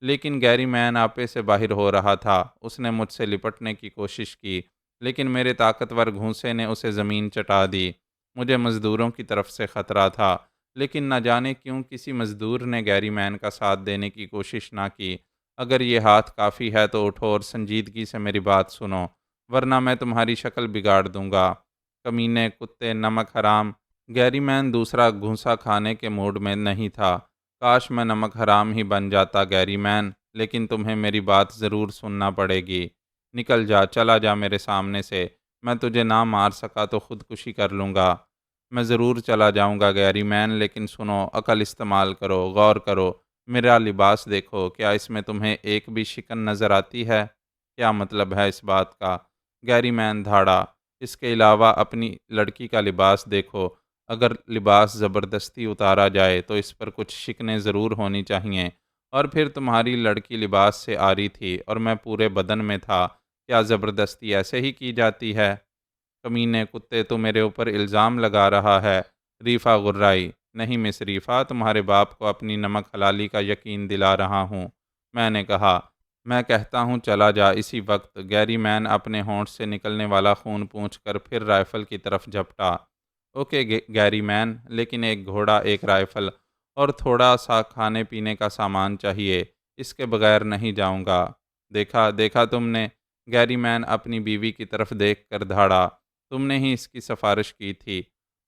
لیکن گیری مین آپے سے باہر ہو رہا تھا۔ اس نے مجھ سے لپٹنے کی کوشش کی، لیکن میرے طاقتور گھونسے نے اسے زمین چٹا دی۔ مجھے مزدوروں کی طرف سے خطرہ تھا، لیکن نہ جانے کیوں کسی مزدور نے گیری مین کا ساتھ دینے کی کوشش نہ کی۔ اگر یہ ہاتھ کافی ہے تو اٹھو اور سنجیدگی سے میری بات سنو، ورنہ میں تمہاری شکل بگاڑ دوں گا۔ کمینے، کتے، نمک حرام۔ گیری مین دوسرا گھونسا کھانے کے موڈ میں نہیں تھا۔ کاش میں نمک حرام ہی بن جاتا گیری مین، لیکن تمہیں میری بات ضرور سننا پڑے گی۔ نکل جا، چلا جا میرے سامنے سے، میں تجھے نہ مار سکا تو خودکشی کر لوں گا۔ میں ضرور چلا جاؤں گا گیری مین، لیکن سنو، عقل استعمال کرو، غور کرو، میرا لباس دیکھو، کیا اس میں تمہیں ایک بھی شکن نظر آتی ہے؟ کیا مطلب ہے اس بات کا؟ گیری مین دھاڑا۔ اس کے علاوہ اپنی لڑکی کا لباس دیکھو، اگر لباس زبردستی اتارا جائے تو اس پر کچھ شکنیں ضرور ہونی چاہیے، اور پھر تمہاری لڑکی لباس سے آری تھی اور میں پورے بدن میں تھا، کیا زبردستی ایسے ہی کی جاتی ہے؟ کمینے، کتے، تو میرے اوپر الزام لگا رہا ہے؟ ریفا غرائی۔ نہیں مس ریفا، تمہارے باپ کو اپنی نمک حلالی کا یقین دلا رہا ہوں۔ میں نے کہا، میں کہتا ہوں چلا جا اسی وقت۔ گیری مین اپنے ہونٹ سے نکلنے والا خون پونچھ کر پھر رائفل کی طرف جھپٹا۔ اوکے گیری مین، لیکن ایک گھوڑا، ایک رائفل اور تھوڑا سا کھانے پینے کا سامان چاہیے، اس کے بغیر نہیں جاؤں گا۔ دیکھا تم نے؟ گیری مین اپنی بیوی کی طرف دیکھ کر دھاڑا۔ تم نے ہی اس کی سفارش کی تھی،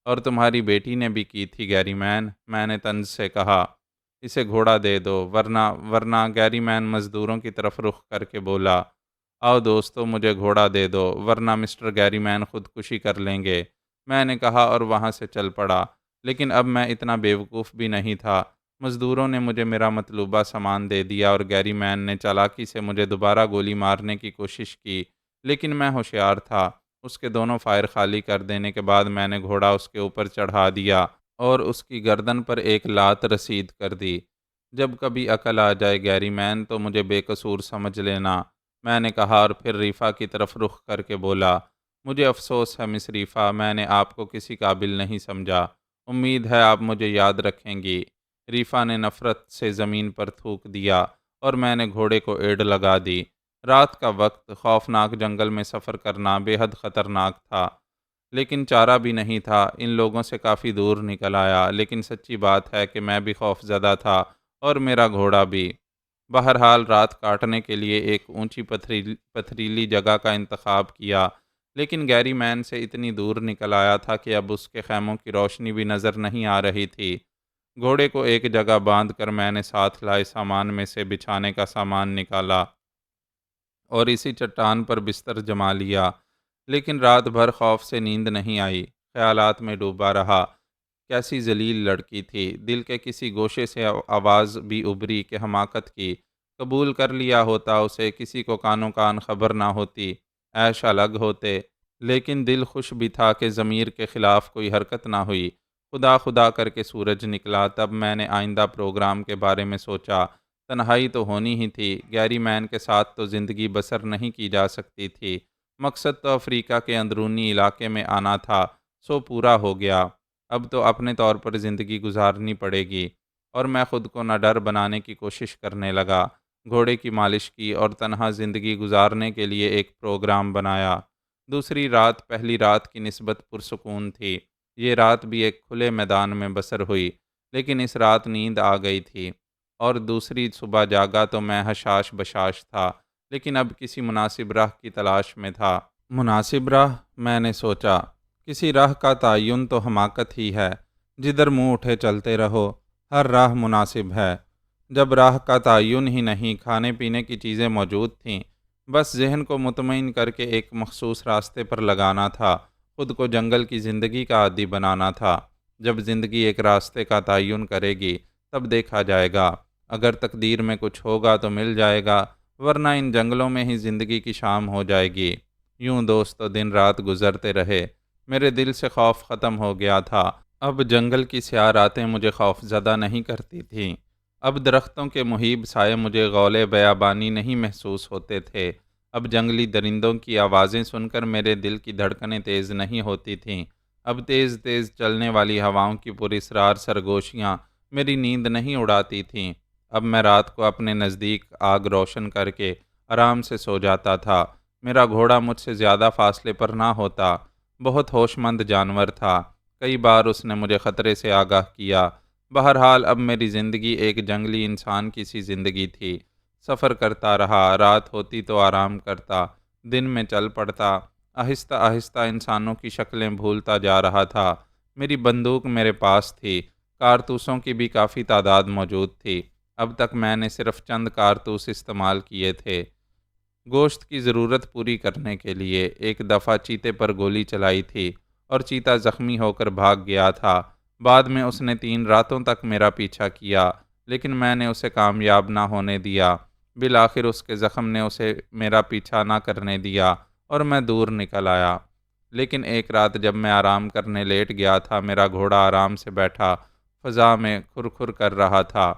اور تمہاری بیٹی نے بھی کی تھی گیری مین، میں نے طنز سے کہا۔ اسے گھوڑا دے دو، ورنہ گیری مین مزدوروں کی طرف رخ کر کے بولا۔ آؤ دوستو، مجھے گھوڑا دے دو، ورنہ مسٹر گیری مین خودکشی کر لیں گے، میں نے کہا، اور وہاں سے چل پڑا۔ لیکن اب میں اتنا بیوقوف بھی نہیں تھا۔ مزدوروں نے مجھے میرا مطلوبہ سامان دے دیا اور گیری مین نے چالاکی سے مجھے دوبارہ گولی مارنے کی کوشش کی، لیکن میں ہوشیار تھا۔ اس کے دونوں فائر خالی کر دینے کے بعد میں نے گھوڑا اس کے اوپر چڑھا دیا اور اس کی گردن پر ایک لات رسید کر دی۔ جب کبھی عقل آ جائے گیری مین تو مجھے بے قصور سمجھ لینا، میں نے کہا اور پھر ریفا کی طرف رخ کر کے بولا، مجھے افسوس ہے مس ریفا، میں نے آپ کو کسی قابل نہیں سمجھا، امید ہے آپ مجھے یاد رکھیں گی۔ ریفا نے نفرت سے زمین پر تھوک دیا اور میں نے گھوڑے کو ایڑ لگا دی۔ رات کا وقت، خوفناک جنگل میں سفر کرنا بے حد خطرناک تھا، لیکن چارہ بھی نہیں تھا۔ ان لوگوں سے کافی دور نکل آیا، لیکن سچی بات ہے کہ میں بھی خوف زدہ تھا اور میرا گھوڑا بھی۔ بہرحال رات کاٹنے کے لیے ایک اونچی پتھریلی جگہ کا انتخاب کیا، لیکن گیری مین سے اتنی دور نکل آیا تھا کہ اب اس کے خیموں کی روشنی بھی نظر نہیں آ رہی تھی۔ گھوڑے کو ایک جگہ باندھ کر میں نے ساتھ لائے سامان میں سے بچھانے کا سامان نکالا اور اسی چٹان پر بستر جما لیا، لیکن رات بھر خوف سے نیند نہیں آئی، خیالات میں ڈوبا رہا۔ کیسی ذلیل لڑکی تھی، دل کے کسی گوشے سے آواز بھی ابھری کہ حماقت کی، قبول کر لیا ہوتا اسے، کسی کو کانوں کان خبر نہ ہوتی، عیش الگ ہوتے، لیکن دل خوش بھی تھا کہ ضمیر کے خلاف کوئی حرکت نہ ہوئی۔ خدا خدا کر کے سورج نکلا، تب میں نے آئندہ پروگرام کے بارے میں سوچا۔ تنہائی تو ہونی ہی تھی، گیری مین کے ساتھ تو زندگی بسر نہیں کی جا سکتی تھی، مقصد تو افریقہ کے اندرونی علاقے میں آنا تھا، سو پورا ہو گیا۔ اب تو اپنے طور پر زندگی گزارنی پڑے گی، اور میں خود کو نہ ڈر بنانے کی کوشش کرنے لگا۔ گھوڑے کی مالش کی اور تنہا زندگی گزارنے کے لیے ایک پروگرام بنایا۔ دوسری رات پہلی رات کی نسبت پرسکون تھی۔ یہ رات بھی ایک کھلے میدان میں بسر ہوئی، لیکن اس رات نیند آ گئی تھی، اور دوسری صبح جاگا تو میں حشاش بشاش تھا، لیکن اب کسی مناسب راہ کی تلاش میں تھا۔ مناسب راہ، میں نے سوچا، کسی راہ کا تعین تو حماقت ہی ہے، جدھر منہ اٹھے چلتے رہو، ہر راہ مناسب ہے۔ جب راہ کا تعین ہی نہیں، کھانے پینے کی چیزیں موجود تھیں، بس ذہن کو مطمئن کر کے ایک مخصوص راستے پر لگانا تھا، خود کو جنگل کی زندگی کا عادی بنانا تھا۔ جب زندگی ایک راستے کا تعین کرے گی، تب دیکھا جائے گا، اگر تقدیر میں کچھ ہوگا تو مل جائے گا، ورنہ ان جنگلوں میں ہی زندگی کی شام ہو جائے گی۔ یوں دوستو دن رات گزرتے رہے، میرے دل سے خوف ختم ہو گیا تھا۔ اب جنگل کی سیاہ راتیں مجھے خوف زدہ نہیں کرتی تھیں، اب درختوں کے مہیب سائے مجھے غول بیابانی نہیں محسوس ہوتے تھے، اب جنگلی درندوں کی آوازیں سن کر میرے دل کی دھڑکنیں تیز نہیں ہوتی تھیں، اب تیز تیز چلنے والی ہواؤں کی پراسرار سرگوشیاں میری نیند نہیں اڑاتی تھیں۔ اب میں رات کو اپنے نزدیک آگ روشن کر کے آرام سے سو جاتا تھا۔ میرا گھوڑا مجھ سے زیادہ فاصلے پر نہ ہوتا، بہت ہوش مند جانور تھا، کئی بار اس نے مجھے خطرے سے آگاہ کیا۔ بہرحال اب میری زندگی ایک جنگلی انسان کی سی زندگی تھی۔ سفر کرتا رہا، رات ہوتی تو آرام کرتا، دن میں چل پڑتا، آہستہ آہستہ انسانوں کی شکلیں بھولتا جا رہا تھا۔ میری بندوق میرے پاس تھی، کارتوسوں کی بھی کافی تعداد موجود تھی، اب تک میں نے صرف چند کارتوس استعمال کیے تھے۔ گوشت کی ضرورت پوری کرنے کے لیے ایک دفعہ چیتے پر گولی چلائی تھی اور چیتا زخمی ہو کر بھاگ گیا تھا۔ بعد میں اس نے 3 راتوں تک میرا پیچھا کیا، لیکن میں نے اسے کامیاب نہ ہونے دیا۔ بالآخر اس کے زخم نے اسے میرا پیچھا نہ کرنے دیا اور میں دور نکل آیا۔ لیکن ایک رات جب میں آرام کرنے لیٹ گیا تھا، میرا گھوڑا آرام سے بیٹھا فضا میں کھر کھر کر رہا تھا۔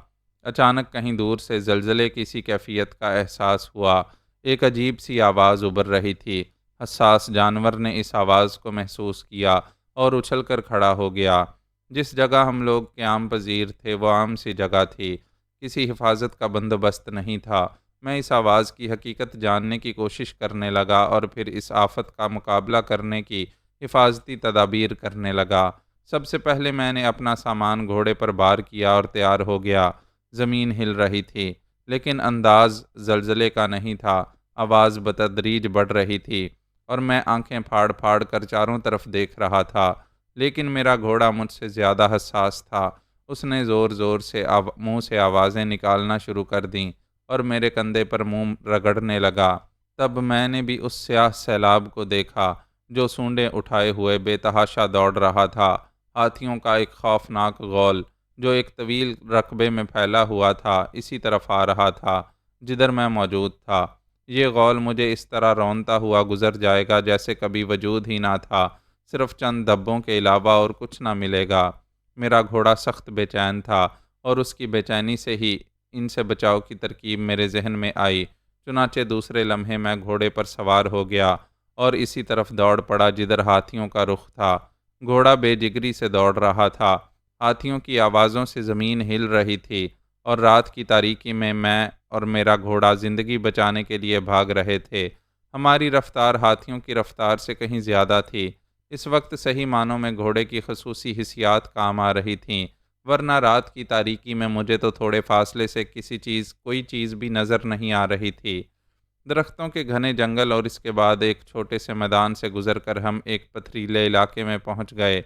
اچانک کہیں دور سے زلزلے کی سی کیفیت کا احساس ہوا، ایک عجیب سی آواز ابھر رہی تھی۔ حساس جانور نے اس آواز کو محسوس کیا اور اچھل کر کھڑا ہو گیا۔ جس جگہ ہم لوگ قیام پذیر تھے وہ عام سی جگہ تھی، کسی حفاظت کا بندوبست نہیں تھا۔ میں اس آواز کی حقیقت جاننے کی کوشش کرنے لگا اور پھر اس آفت کا مقابلہ کرنے کی حفاظتی تدابیر کرنے لگا۔ سب سے پہلے میں نے اپنا سامان گھوڑے پر بار کیا اور تیار ہو گیا۔ زمین ہل رہی تھی، لیکن انداز زلزلے کا نہیں تھا۔ آواز بتدریج بڑھ رہی تھی اور میں آنکھیں پھاڑ پھاڑ کر چاروں طرف دیکھ رہا تھا، لیکن میرا گھوڑا مجھ سے زیادہ حساس تھا۔ اس نے زور زور سے منہ سے آوازیں نکالنا شروع کر دیں اور میرے کندھے پر منہ رگڑنے لگا۔ تب میں نے بھی اس سیاہ سیلاب کو دیکھا جو سونڈیں اٹھائے ہوئے بے تحاشا دوڑ رہا تھا، ہاتھیوں کا ایک خوفناک غول جو ایک طویل رقبے میں پھیلا ہوا تھا، اسی طرف آ رہا تھا جدھر میں موجود تھا۔ یہ غول مجھے اس طرح رونتا ہوا گزر جائے گا جیسے کبھی وجود ہی نہ تھا، صرف چند دبوں کے علاوہ اور کچھ نہ ملے گا۔ میرا گھوڑا سخت بے چین تھا اور اس کی بے چینی سے ہی ان سے بچاؤ کی ترکیب میرے ذہن میں آئی۔ چنانچہ دوسرے لمحے میں گھوڑے پر سوار ہو گیا اور اسی طرف دوڑ پڑا جدھر ہاتھیوں کا رخ تھا۔ گھوڑا بے جگری سے دوڑ رہا تھا، ہاتھیوں کی آوازوں سے زمین ہل رہی تھی، اور رات کی تاریکی میں اور میرا گھوڑا زندگی بچانے کے لیے بھاگ رہے تھے۔ ہماری رفتار ہاتھیوں کی رفتار سے کہیں زیادہ تھی۔ اس وقت صحیح معنوں میں گھوڑے کی خصوصی حسیات کام آ رہی تھیں، ورنہ رات کی تاریکی میں مجھے تو تھوڑے فاصلے سے کوئی چیز بھی نظر نہیں آ رہی تھی۔ درختوں کے گھنے جنگل اور اس کے بعد ایک چھوٹے سے میدان سے گزر کر ہم ایک پتھریلے علاقے میں پہنچ گئے،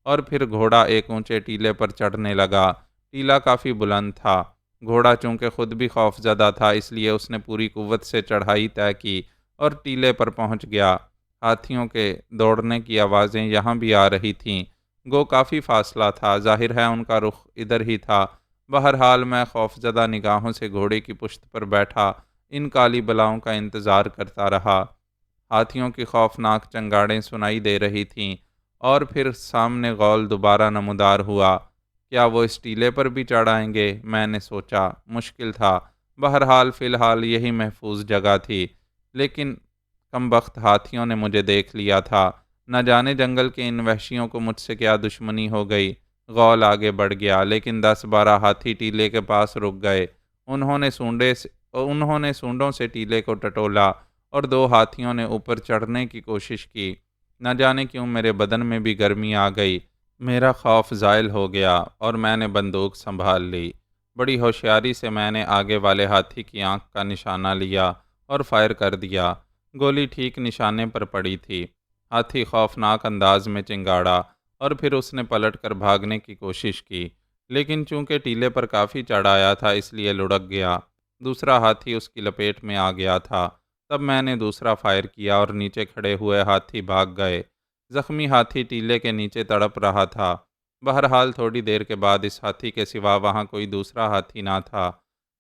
اور پھر گھوڑا ایک اونچے ٹیلے پر چڑھنے لگا۔ ٹیلا کافی بلند تھا۔ گھوڑا چونکہ خود بھی خوف زدہ تھا، اس لیے اس نے پوری قوت سے چڑھائی طے کی اور ٹیلے پر پہنچ گیا۔ ہاتھیوں کے دوڑنے کی آوازیں یہاں بھی آ رہی تھیں، گو کافی فاصلہ تھا، ظاہر ہے ان کا رخ ادھر ہی تھا۔ بہرحال میں خوف زدہ نگاہوں سے گھوڑے کی پشت پر بیٹھا ان کالی بلاؤں کا انتظار کرتا رہا۔ ہاتھیوں کی خوفناک چنگاڑیں سنائی دے رہی تھیں، اور پھر سامنے غول دوبارہ نمودار ہوا۔ کیا وہ اس ٹیلے پر بھی چڑھ آئیں گے؟ میں نے سوچا۔ مشکل تھا۔ بہرحال فی الحال یہی محفوظ جگہ تھی، لیکن کمبخت ہاتھیوں نے مجھے دیکھ لیا تھا۔ نہ جانے جنگل کے ان وحشیوں کو مجھ سے کیا دشمنی ہو گئی۔ غول آگے بڑھ گیا، لیکن 10-12 ہاتھی ٹیلے کے پاس رک گئے۔ انہوں نے سونڈوں سے ٹیلے کو ٹٹولا، اور 2 ہاتھیوں نے اوپر چڑھنے کی کوشش کی۔ نہ جانے کیوں میرے بدن میں بھی گرمی آ گئی۔ میرا خوف زائل ہو گیا اور میں نے بندوق سنبھال لی۔ بڑی ہوشیاری سے میں نے آگے والے ہاتھی کی آنکھ کا نشانہ لیا اور فائر کر دیا۔ گولی ٹھیک نشانے پر پڑی تھی۔ ہاتھی خوفناک انداز میں چنگاڑا، اور پھر اس نے پلٹ کر بھاگنے کی کوشش کی، لیکن چونکہ ٹیلے پر کافی چڑھ آیا تھا اس لیے لڑک گیا۔ دوسرا ہاتھی اس کی لپیٹ میں آ گیا تھا۔ تب میں نے دوسرا فائر کیا اور نیچے کھڑے ہوئے ہاتھی بھاگ گئے۔ زخمی ہاتھی ٹیلے کے نیچے تڑپ رہا تھا۔ بہرحال تھوڑی دیر کے بعد اس ہاتھی کے سوا وہاں کوئی دوسرا ہاتھی نہ تھا۔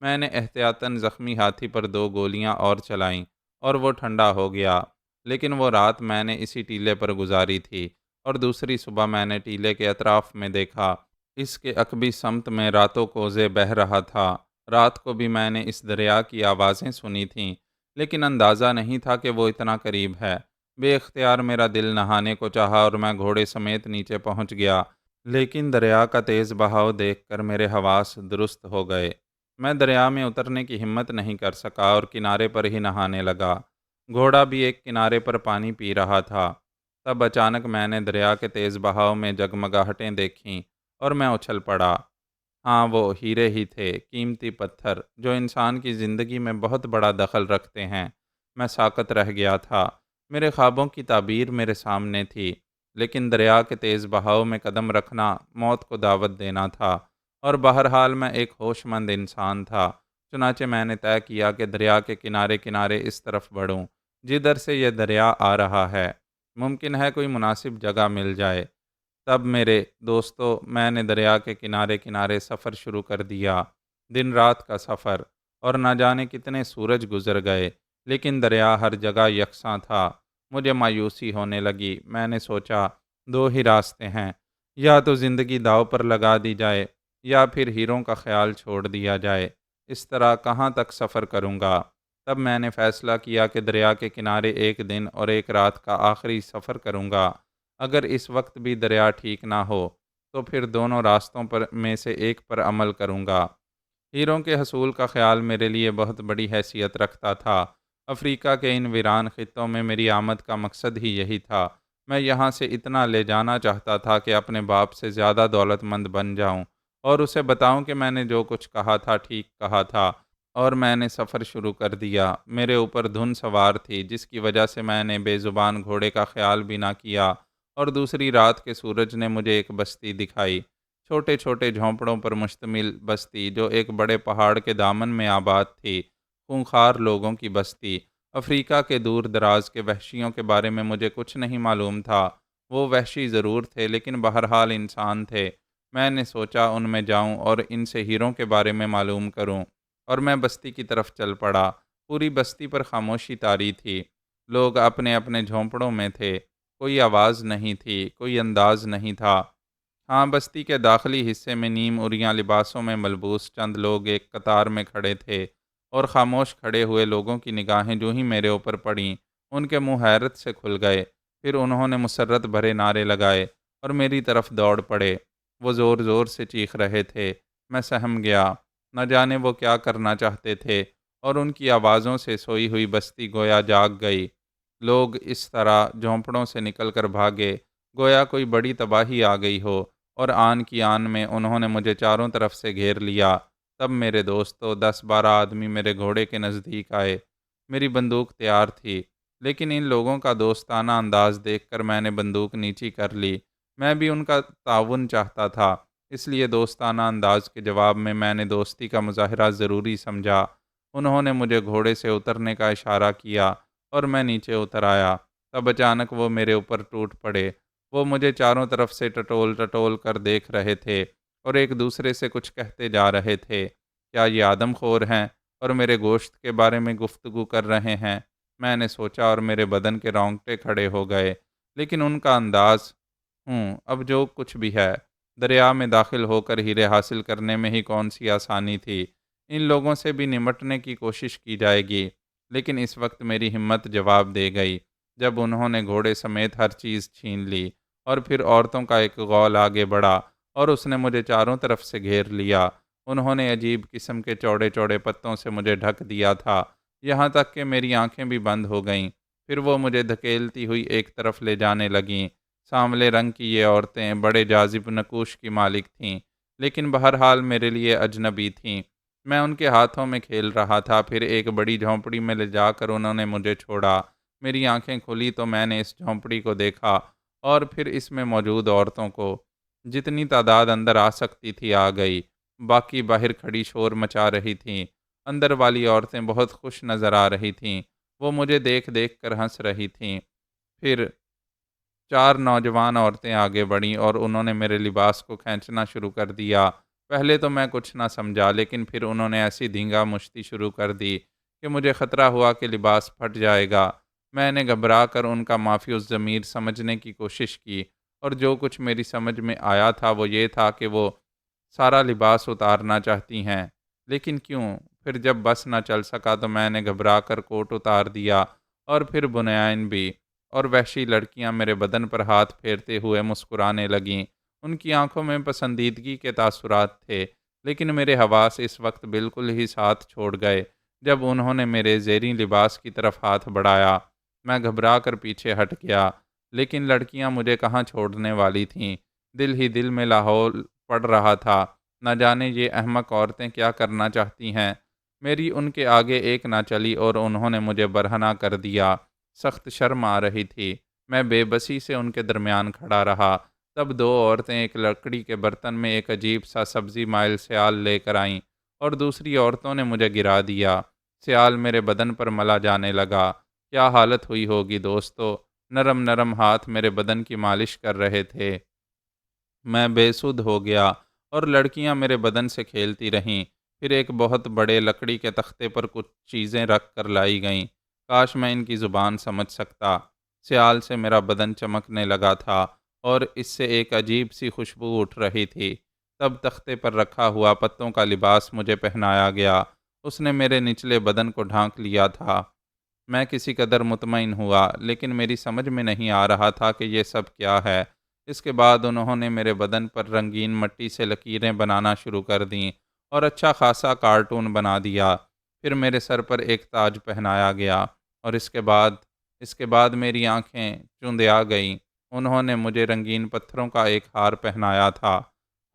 میں نے احتیاطاً زخمی ہاتھی پر 2 گولیاں اور چلائیں، اور وہ ٹھنڈا ہو گیا۔ لیکن وہ رات میں نے اسی ٹیلے پر گزاری تھی، اور دوسری صبح میں نے ٹیلے کے اطراف میں دیکھا۔ اس کے عقبی سمت میں راتوں کوزے بہہ رہا تھا۔ رات کو بھی میں نے اس دریا کی آوازیں سنی تھیں، لیکن اندازہ نہیں تھا کہ وہ اتنا قریب ہے۔ بے اختیار میرا دل نہانے کو چاہا اور میں گھوڑے سمیت نیچے پہنچ گیا، لیکن دریا کا تیز بہاؤ دیکھ کر میرے حواس درست ہو گئے۔ میں دریا میں اترنے کی ہمت نہیں کر سکا اور کنارے پر ہی نہانے لگا۔ گھوڑا بھی ایک کنارے پر پانی پی رہا تھا۔ تب اچانک میں نے دریا کے تیز بہاؤ میں جگمگاہٹیں دیکھیں اور میں اچھل پڑا۔ ہاں، وہ ہیرے ہی تھے، قیمتی پتھر جو انسان کی زندگی میں بہت بڑا دخل رکھتے ہیں۔ میں ساکت رہ گیا تھا۔ میرے خوابوں کی تعبیر میرے سامنے تھی، لیکن دریا کے تیز بہاؤ میں قدم رکھنا موت کو دعوت دینا تھا، اور بہرحال میں ایک ہوش مند انسان تھا۔ چنانچہ میں نے طے کیا کہ دریا کے کنارے کنارے اس طرف بڑھوں جدھر سے یہ دریا آ رہا ہے۔ ممکن ہے کوئی مناسب جگہ مل جائے۔ تب میرے دوستو، میں نے دریا کے کنارے کنارے سفر شروع کر دیا۔ دن رات کا سفر، اور نہ جانے کتنے سورج گزر گئے، لیکن دریا ہر جگہ یکساں تھا۔ مجھے مایوسی ہونے لگی۔ میں نے سوچا، 2 ہی راستے ہیں، یا تو زندگی داؤ پر لگا دی جائے، یا پھر ہیروں کا خیال چھوڑ دیا جائے۔ اس طرح کہاں تک سفر کروں گا؟ تب میں نے فیصلہ کیا کہ دریا کے کنارے 1 دن اور 1 رات کا آخری سفر کروں گا۔ اگر اس وقت بھی دریا ٹھیک نہ ہو تو پھر دونوں راستوں میں سے ایک پر عمل کروں گا۔ ہیروں کے حصول کا خیال میرے لیے بہت بڑی حیثیت رکھتا تھا۔ افریقہ کے ان ویران خطوں میں میری آمد کا مقصد ہی یہی تھا۔ میں یہاں سے اتنا لے جانا چاہتا تھا کہ اپنے باپ سے زیادہ دولت مند بن جاؤں، اور اسے بتاؤں کہ میں نے جو کچھ کہا تھا ٹھیک کہا تھا، اور میں نے سفر شروع کر دیا۔ میرے اوپر دھن سوار تھی، جس کی وجہ سے میں نے بے زبان گھوڑے کا خیال بھی نہ کیا، اور دوسری رات کے سورج نے مجھے ایک بستی دکھائی، چھوٹے چھوٹے جھونپڑوں پر مشتمل بستی جو ایک بڑے پہاڑ کے دامن میں آباد تھی، خونخوار لوگوں کی بستی۔ افریقہ کے دور دراز کے وحشیوں کے بارے میں مجھے کچھ نہیں معلوم تھا۔ وہ وحشی ضرور تھے، لیکن بہرحال انسان تھے۔ میں نے سوچا ان میں جاؤں اور ان سے ہیروں کے بارے میں معلوم کروں، اور میں بستی کی طرف چل پڑا۔ پوری بستی پر خاموشی طاری تھی۔ لوگ اپنے اپنے جھونپڑوں میں تھے۔ کوئی آواز نہیں تھی، کوئی انداز نہیں تھا۔ ہاں، بستی کے داخلی حصے میں نیم عریاں لباسوں میں ملبوس چند لوگ ایک قطار میں کھڑے تھے، اور خاموش کھڑے ہوئے لوگوں کی نگاہیں جو ہی میرے اوپر پڑیں، ان کے منہ حیرت سے کھل گئے۔ پھر انہوں نے مسرت بھرے نعرے لگائے اور میری طرف دوڑ پڑے۔ وہ زور زور سے چیخ رہے تھے۔ میں سہم گیا۔ نہ جانے وہ کیا کرنا چاہتے تھے، اور ان کی آوازوں سے سوئی ہوئی بستی گویا جاگ گئی۔ لوگ اس طرح جھونپڑوں سے نکل کر بھاگے، گویا کوئی بڑی تباہی آ گئی ہو، اور آن کی آن میں انہوں نے مجھے چاروں طرف سے گھیر لیا۔ تب میرے دوستو 10-12 آدمی میرے گھوڑے کے نزدیک آئے۔ میری بندوق تیار تھی، لیکن ان لوگوں کا دوستانہ انداز دیکھ کر میں نے بندوق نیچی کر لی۔ میں بھی ان کا تعاون چاہتا تھا، اس لیے دوستانہ انداز کے جواب میں نے دوستی کا مظاہرہ ضروری سمجھا۔ انہوں نے مجھے گھوڑے سے اترنے کا اشارہ کیا اور میں نیچے اتر آیا۔ تب اچانک وہ میرے اوپر ٹوٹ پڑے۔ وہ مجھے چاروں طرف سے ٹٹول ٹٹول کر دیکھ رہے تھے اور ایک دوسرے سے کچھ کہتے جا رہے تھے۔ کیا یہ آدم خور ہیں اور میرے گوشت کے بارے میں گفتگو کر رہے ہیں؟ میں نے سوچا اور میرے بدن کے رونگٹے کھڑے ہو گئے۔ لیکن ان کا انداز، اب جو کچھ بھی ہے، دریا میں داخل ہو کر ہیرے حاصل کرنے میں ہی کون سی آسانی تھی۔ ان لوگوں سے بھی نمٹنے کی کوشش کی جائے گی، لیکن اس وقت میری ہمت جواب دے گئی جب انہوں نے گھوڑے سمیت ہر چیز چھین لی، اور پھر عورتوں کا ایک غول آگے بڑھا اور اس نے مجھے چاروں طرف سے گھیر لیا۔ انہوں نے عجیب قسم کے چوڑے چوڑے پتوں سے مجھے ڈھک دیا تھا، یہاں تک کہ میری آنکھیں بھی بند ہو گئیں۔ پھر وہ مجھے دھکیلتی ہوئی ایک طرف لے جانے لگیں۔ سانولے رنگ کی یہ عورتیں بڑے جاذب نقوش کی مالک تھیں، لیکن بہرحال میرے لیے اجنبی تھیں۔ میں ان کے ہاتھوں میں کھیل رہا تھا۔ پھر ایک بڑی جھونپڑی میں لے جا کر انہوں نے مجھے چھوڑا۔ میری آنکھیں کھلی تو میں نے اس جھونپڑی کو دیکھا، اور پھر اس میں موجود عورتوں کو۔ جتنی تعداد اندر آ سکتی تھی آ گئی، باقی باہر کھڑی شور مچا رہی تھیں۔ اندر والی عورتیں بہت خوش نظر آ رہی تھیں، وہ مجھے دیکھ دیکھ کر ہنس رہی تھیں۔ پھر 4 نوجوان عورتیں آگے بڑھیں اور انہوں نے میرے لباس کو کھینچنا شروع کر دیا۔ پہلے تو میں کچھ نہ سمجھا، لیکن پھر انہوں نے ایسی دھینگا مشتی شروع کر دی کہ مجھے خطرہ ہوا کہ لباس پھٹ جائے گا۔ میں نے گھبرا کر ان کا مافی الضمیر سمجھنے کی کوشش کی، اور جو کچھ میری سمجھ میں آیا تھا وہ یہ تھا کہ وہ سارا لباس اتارنا چاہتی ہیں۔ لیکن کیوں؟ پھر جب بس نہ چل سکا تو میں نے گھبرا کر کوٹ اتار دیا، اور پھر بنیان بھی، اور وحشی لڑکیاں میرے بدن پر ہاتھ پھیرتے ہوئے مسکرانے لگیں۔ ان کی آنکھوں میں پسندیدگی کے تاثرات تھے، لیکن میرے حواس اس وقت بالکل ہی ساتھ چھوڑ گئے جب انہوں نے میرے زیریں لباس کی طرف ہاتھ بڑھایا۔ میں گھبرا کر پیچھے ہٹ گیا، لیکن لڑکیاں مجھے کہاں چھوڑنے والی تھیں۔ دل ہی دل میں لاحول پڑ رہا تھا، نہ جانے یہ احمق عورتیں کیا کرنا چاہتی ہیں۔ میری ان کے آگے ایک نہ چلی اور انہوں نے مجھے برہنہ کر دیا۔ سخت شرم آ رہی تھی۔ میں بے بسی سے ان کے درمیان کھڑا رہا۔ تب 2 عورتیں ایک لکڑی کے برتن میں ایک عجیب سا سبزی مائل سیال لے کر آئیں، اور دوسری عورتوں نے مجھے گرا دیا۔ سیال میرے بدن پر ملا جانے لگا۔ کیا حالت ہوئی ہوگی دوستو! نرم نرم ہاتھ میرے بدن کی مالش کر رہے تھے۔ میں بے سدھ ہو گیا، اور لڑکیاں میرے بدن سے کھیلتی رہیں۔ پھر ایک بہت بڑے لکڑی کے تختے پر کچھ چیزیں رکھ کر لائی گئیں۔ کاش میں ان کی زبان سمجھ سکتا۔ سیال سے میرا بدن چمکنے لگا تھا، اور اس سے ایک عجیب سی خوشبو اٹھ رہی تھی۔ تب تختے پر رکھا ہوا پتوں کا لباس مجھے پہنایا گیا۔ اس نے میرے نچلے بدن کو ڈھانک لیا تھا۔ میں کسی قدر مطمئن ہوا، لیکن میری سمجھ میں نہیں آ رہا تھا کہ یہ سب کیا ہے۔ اس کے بعد انہوں نے میرے بدن پر رنگین مٹی سے لکیریں بنانا شروع کر دیں، اور اچھا خاصا کارٹون بنا دیا۔ پھر میرے سر پر ایک تاج پہنایا گیا، اور اس کے بعد میری آنکھیں چوندیا گئیں۔ انہوں نے مجھے رنگین پتھروں کا ایک ہار پہنایا تھا۔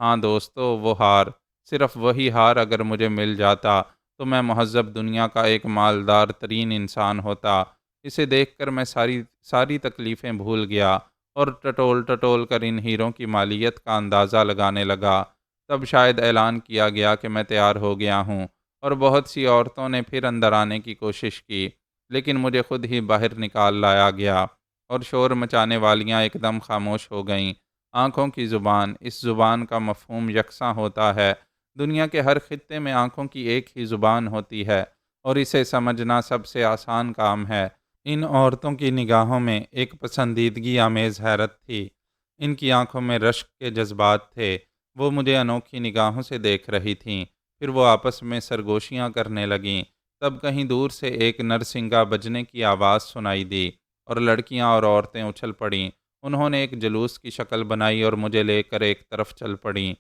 ہاں دوستو، وہ ہار، صرف وہی ہار اگر مجھے مل جاتا تو میں مہذب دنیا کا ایک مالدار ترین انسان ہوتا۔ اسے دیکھ کر میں ساری تکلیفیں بھول گیا، اور ٹٹول ٹٹول کر ان ہیروں کی مالیت کا اندازہ لگانے لگا۔ تب شاید اعلان کیا گیا کہ میں تیار ہو گیا ہوں، اور بہت سی عورتوں نے پھر اندر آنے کی کوشش کی، لیکن مجھے خود ہی باہر نکال لایا گیا، اور شور مچانے والیاں ایک دم خاموش ہو گئیں۔ آنکھوں کی زبان، اس زبان کا مفہوم یکساں ہوتا ہے۔ دنیا کے ہر خطے میں آنکھوں کی ایک ہی زبان ہوتی ہے اور اسے سمجھنا سب سے آسان کام ہے۔ ان عورتوں کی نگاہوں میں ایک پسندیدگی آمیز حیرت تھی۔ ان کی آنکھوں میں رشک کے جذبات تھے۔ وہ مجھے انوکھی نگاہوں سے دیکھ رہی تھیں، پھر وہ آپس میں سرگوشیاں کرنے لگیں۔ تب کہیں دور سے ایک نرسنگا بجنے کی آواز سنائی دی اور لڑکیاں اور عورتیں اچھل پڑیں۔ انہوں نے ایک جلوس کی شکل بنائی اور مجھے لے کر ایک طرف چل پڑیں۔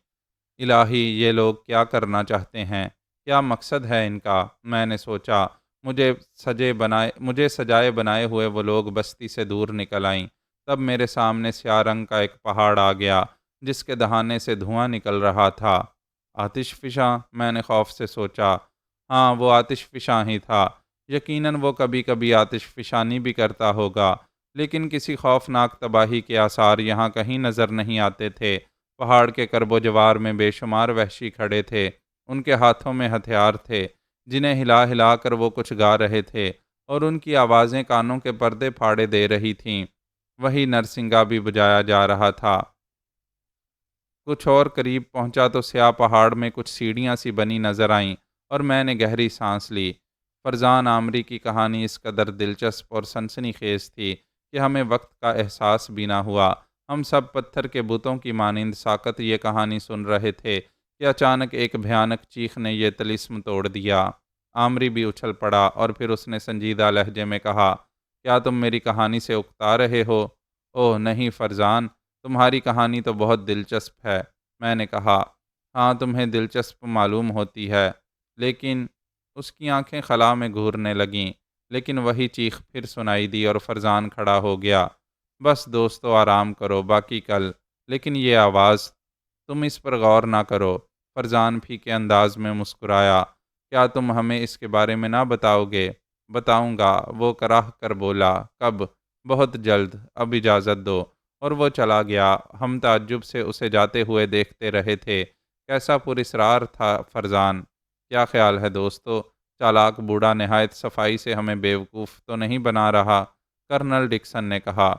الہی، یہ لوگ کیا کرنا چاہتے ہیں؟ کیا مقصد ہے ان کا؟ میں نے سوچا۔ مجھے سجائے بنائے ہوئے وہ لوگ بستی سے دور نکل آئیں۔ تب میرے سامنے سیاہ رنگ کا ایک پہاڑ آ گیا جس کے دہانے سے دھواں نکل رہا تھا۔ آتش فشاں؟ میں نے خوف سے سوچا۔ ہاں، وہ آتش فشاں ہی تھا۔ یقیناً وہ کبھی کبھی آتش فشانی بھی کرتا ہوگا، لیکن کسی خوفناک تباہی کے آثار یہاں کہیں نظر نہیں آتے تھے۔ پہاڑ کے کرب و جوار میں بے شمار وحشی کھڑے تھے۔ ان کے ہاتھوں میں ہتھیار تھے جنہیں ہلا ہلا کر وہ کچھ گا رہے تھے اور ان کی آوازیں کانوں کے پردے پھاڑے دے رہی تھیں۔ وہی نرسنگا بھی بجایا جا رہا تھا۔ کچھ اور قریب پہنچا تو سیاہ پہاڑ میں کچھ سیڑھیاں سی بنی نظر آئیں اور میں نے گہری سانس لی۔ فرزان عامری کی کہانی اس قدر دلچسپ اور سنسنی خیز تھی کہ ہمیں وقت کا احساس بھی نہ ہوا۔ ہم سب پتھر کے بتوں کی مانند ساکت یہ کہانی سن رہے تھے کہ اچانک ایک بھیانک چیخ نے یہ طلسم توڑ دیا۔ عامری بھی اچھل پڑا اور پھر اس نے سنجیدہ لہجے میں کہا، کیا تم میری کہانی سے اکتا رہے ہو؟ اوہ نہیں فرزان، تمہاری کہانی تو بہت دلچسپ ہے۔ میں نے کہا، ہاں تمہیں دلچسپ معلوم ہوتی ہے، لیکن اس کی آنکھیں خلا میں گھورنے لگیں۔ لیکن وہی چیخ پھر سنائی دی اور فرزان کھڑا ہو گیا۔ بس دوستو، آرام کرو، باقی کل۔ لیکن یہ آواز، تم اس پر غور نہ کرو۔ فرزان پھیکے انداز میں مسکرایا۔ کیا تم ہمیں اس کے بارے میں نہ بتاؤ گے؟ بتاؤں گا، وہ کراہ کر بولا۔ کب؟ بہت جلد، اب اجازت دو۔ اور وہ چلا گیا۔ ہم تعجب سے اسے جاتے ہوئے دیکھتے رہے تھے۔ کیسا پراسرار تھا فرزان! کیا خیال ہے دوستو؟ چالاک بوڑھا نہایت صفائی سے ہمیں بیوقوف تو نہیں بنا رہا؟ کرنل ڈکسن نے کہا۔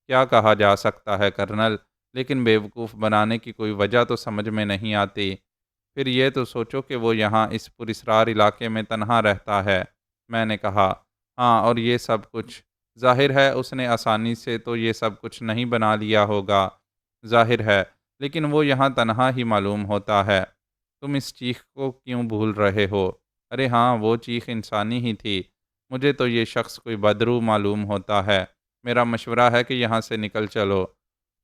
کیا کہا جا سکتا ہے کرنل، لیکن بیوقوف بنانے کی کوئی وجہ تو سمجھ میں نہیں آتی۔ پھر یہ تو سوچو کہ وہ یہاں اس پراسرار علاقے میں تنہا رہتا ہے۔ میں نے کہا، ہاں، اور یہ سب کچھ؟ ظاہر ہے اس نے آسانی سے تو یہ سب کچھ نہیں بنا لیا ہوگا۔ ظاہر ہے، لیکن وہ یہاں تنہا ہی معلوم ہوتا ہے۔ تم اس چیخ کو کیوں بھول رہے ہو؟ ارے ہاں، وہ چیخ انسانی ہی تھی۔ مجھے تو یہ شخص کوئی بدروح معلوم ہوتا ہے۔ میرا مشورہ ہے کہ یہاں سے نکل چلو۔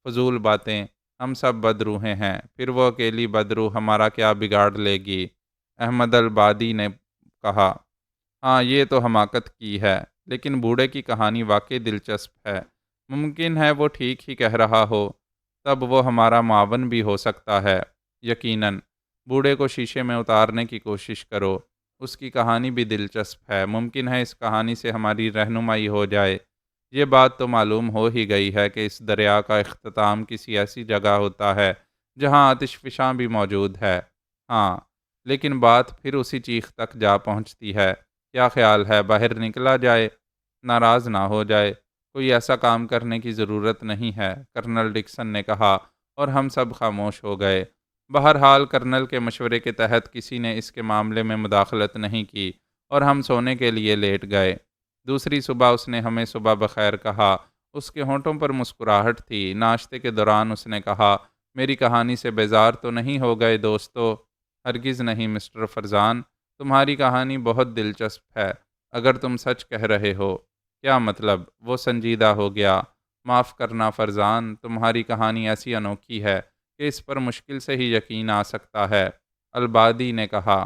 فضول باتیں، ہم سب بدروحیں ہیں، پھر وہ اکیلی بدروح ہمارا کیا بگاڑ لے گی؟ احمد البادی نے کہا۔ ہاں، یہ تو حماقت کی ہے، لیکن بوڑھے کی کہانی واقعی دلچسپ ہے۔ ممکن ہے وہ ٹھیک ہی کہہ رہا ہو، تب وہ ہمارا معاون بھی ہو سکتا ہے۔ یقیناً۔ بوڑھے کو شیشے میں اتارنے کی کوشش کرو، اس کی کہانی بھی دلچسپ ہے۔ ممکن ہے اس کہانی سے ہماری رہنمائی ہو جائے۔ یہ بات تو معلوم ہو ہی گئی ہے کہ اس دریا کا اختتام کسی ایسی جگہ ہوتا ہے جہاں آتش فشاں بھی موجود ہے۔ ہاں، لیکن بات پھر اسی چیخ تک جا پہنچتی ہے۔ کیا خیال ہے باہر نکلا جائے؟ ناراض نہ ہو جائے، کوئی ایسا کام کرنے کی ضرورت نہیں ہے، کرنل ڈکسن نے کہا، اور ہم سب خاموش ہو گئے۔ بہرحال کرنل کے مشورے کے تحت کسی نے اس کے معاملے میں مداخلت نہیں کی اور ہم سونے کے لیے لیٹ گئے۔ دوسری صبح اس نے ہمیں صبح بخیر کہا۔ اس کے ہونٹوں پر مسکراہٹ تھی۔ ناشتے کے دوران اس نے کہا، میری کہانی سے بیزار تو نہیں ہو گئے دوستو؟ ہرگز نہیں مسٹر فرزان، تمہاری کہانی بہت دلچسپ ہے، اگر تم سچ کہہ رہے ہو۔ کیا مطلب؟ وہ سنجیدہ ہو گیا۔ معاف کرنا فرزان، تمہاری کہانی ایسی انوکھی ہے کہ اس پر مشکل سے ہی یقین آ سکتا ہے۔ البادی نے کہا،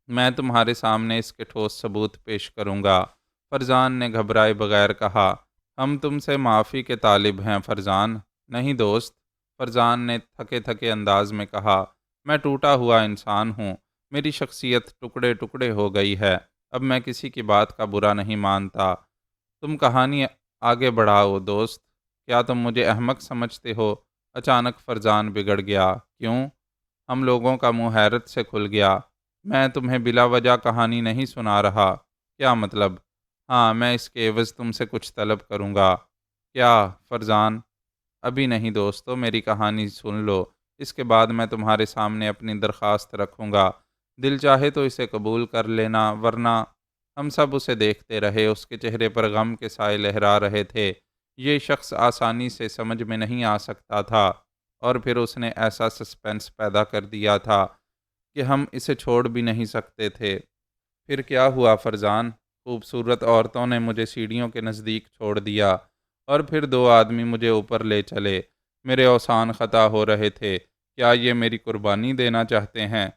میں تمہارے سامنے اس کے ٹھوس ثبوت پیش کروں گا۔ فرزان نے گھبرائے بغیر کہا، ہم تم سے معافی کے طالب ہیں فرزان۔ نہیں دوست، فرزان نے تھکے تھکے انداز میں کہا، میں ٹوٹا ہوا انسان ہوں، میری شخصیت ٹکڑے ٹکڑے ہو گئی ہے، اب میں کسی کی بات کا برا نہیں مانتا۔ تم کہانی آگے بڑھاؤ دوست۔ کیا تم مجھے احمق سمجھتے ہو؟ اچانک فرزان بگڑ گیا۔ کیوں؟ ہم لوگوں کا منہ حیرت سے کھل گیا۔ میں تمہیں بلا وجہ کہانی نہیں سنا رہا۔ کیا مطلب؟ ہاں، میں اس کے عوض تم سے کچھ طلب کروں گا۔ کیا فرزان؟ ابھی نہیں دوستو، میری کہانی سن لو، اس کے بعد میں تمہارے سامنے اپنی درخواست رکھوں گا۔ دل چاہے تو اسے قبول کر لینا، ورنہ ہم سب اسے دیکھتے رہے۔ اس کے چہرے پر غم کے سائے لہرا رہے تھے۔ یہ شخص آسانی سے سمجھ میں نہیں آ سکتا تھا، اور پھر اس نے ایسا سسپینس پیدا کر دیا تھا کہ ہم اسے چھوڑ بھی نہیں سکتے تھے۔ پھر کیا ہوا فرزان؟ خوبصورت عورتوں نے مجھے سیڑھیوں کے نزدیک چھوڑ دیا، اور پھر دو آدمی مجھے اوپر لے چلے۔ میرے اوسان خطا ہو رہے تھے۔ کیا یہ میری قربانی دینا چاہتے ہیں؟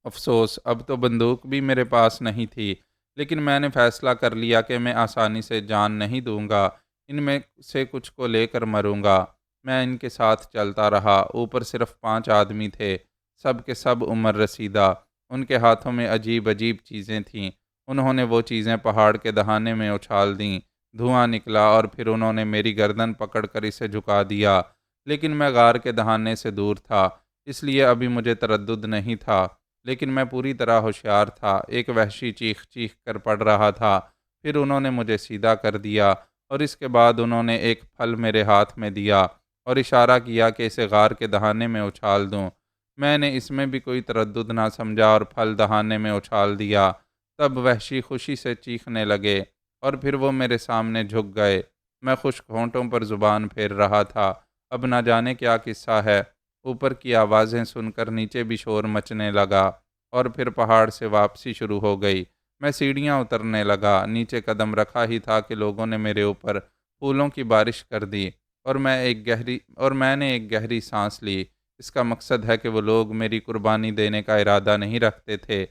افسوس، اب تو بندوق بھی میرے پاس نہیں تھی، لیکن میں نے فیصلہ کر لیا کہ میں آسانی سے جان نہیں دوں گا۔ ان میں سے کچھ کو لے کر مروں گا۔ میں ان کے ساتھ چلتا رہا۔ اوپر صرف 5 آدمی تھے، سب کے سب عمر رسیدہ۔ ان کے ہاتھوں میں عجیب عجیب چیزیں تھیں۔ انہوں نے وہ چیزیں پہاڑ کے دہانے میں اچھال دیں۔ دھواں نکلا، اور پھر انہوں نے میری گردن پکڑ کر اسے جھکا دیا۔ لیکن میں غار کے دہانے سے دور تھا، اس لیے ابھی مجھے تردد نہیں تھا، لیکن میں پوری طرح ہوشیار تھا۔ ایک وحشی چیخ چیخ کر پڑ رہا تھا۔ پھر انہوں نے مجھے سیدھا کر دیا، اور اس کے بعد انہوں نے ایک پھل میرے ہاتھ میں دیا اور اشارہ کیا کہ اسے غار کے دہانے میں اچھال دوں۔ میں نے اس میں بھی کوئی تردد نہ سمجھا اور پھل دہانے میں اچھال دیا۔ تب وحشی خوشی سے چیخنے لگے، اور پھر وہ میرے سامنے جھک گئے۔ میں خشک ہونٹوں پر زبان پھیر رہا تھا۔ اب نہ جانے کیا قصہ ہے۔ اوپر کی آوازیں سن کر نیچے بھی شور مچنے لگا، اور پھر پہاڑ سے واپسی شروع ہو گئی۔ میں سیڑھیاں اترنے لگا۔ نیچے قدم رکھا ہی تھا کہ لوگوں نے میرے اوپر پھولوں کی بارش کر دی، اور میں نے ایک گہری سانس لی۔ اس کا مقصد ہے کہ وہ لوگ میری قربانی دینے کا ارادہ نہیں رکھتے تھے۔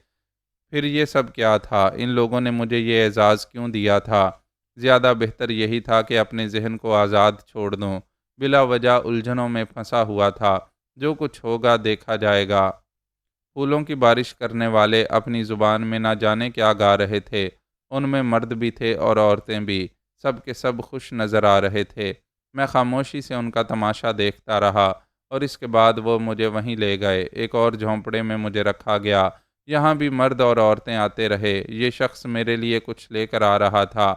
پھر یہ سب کیا تھا؟ ان لوگوں نے مجھے یہ اعزاز کیوں دیا تھا؟ زیادہ بہتر یہی تھا کہ اپنے ذہن کو آزاد چھوڑ دوں۔ بلا وجہ الجھنوں میں پھنسا ہوا تھا۔ جو کچھ ہوگا دیکھا جائے گا۔ پھولوں کی بارش کرنے والے اپنی زبان میں نہ جانے کیا گا رہے تھے۔ ان میں مرد بھی تھے اور عورتیں بھی۔ سب کے سب خوش نظر آ رہے تھے۔ میں خاموشی سے ان کا تماشا دیکھتا رہا، اور اس کے بعد وہ مجھے وہیں لے گئے۔ ایک اور جھونپڑے میں مجھے رکھا گیا۔ یہاں بھی مرد اور عورتیں آتے رہے۔ یہ شخص میرے لیے کچھ لے کر آ رہا تھا۔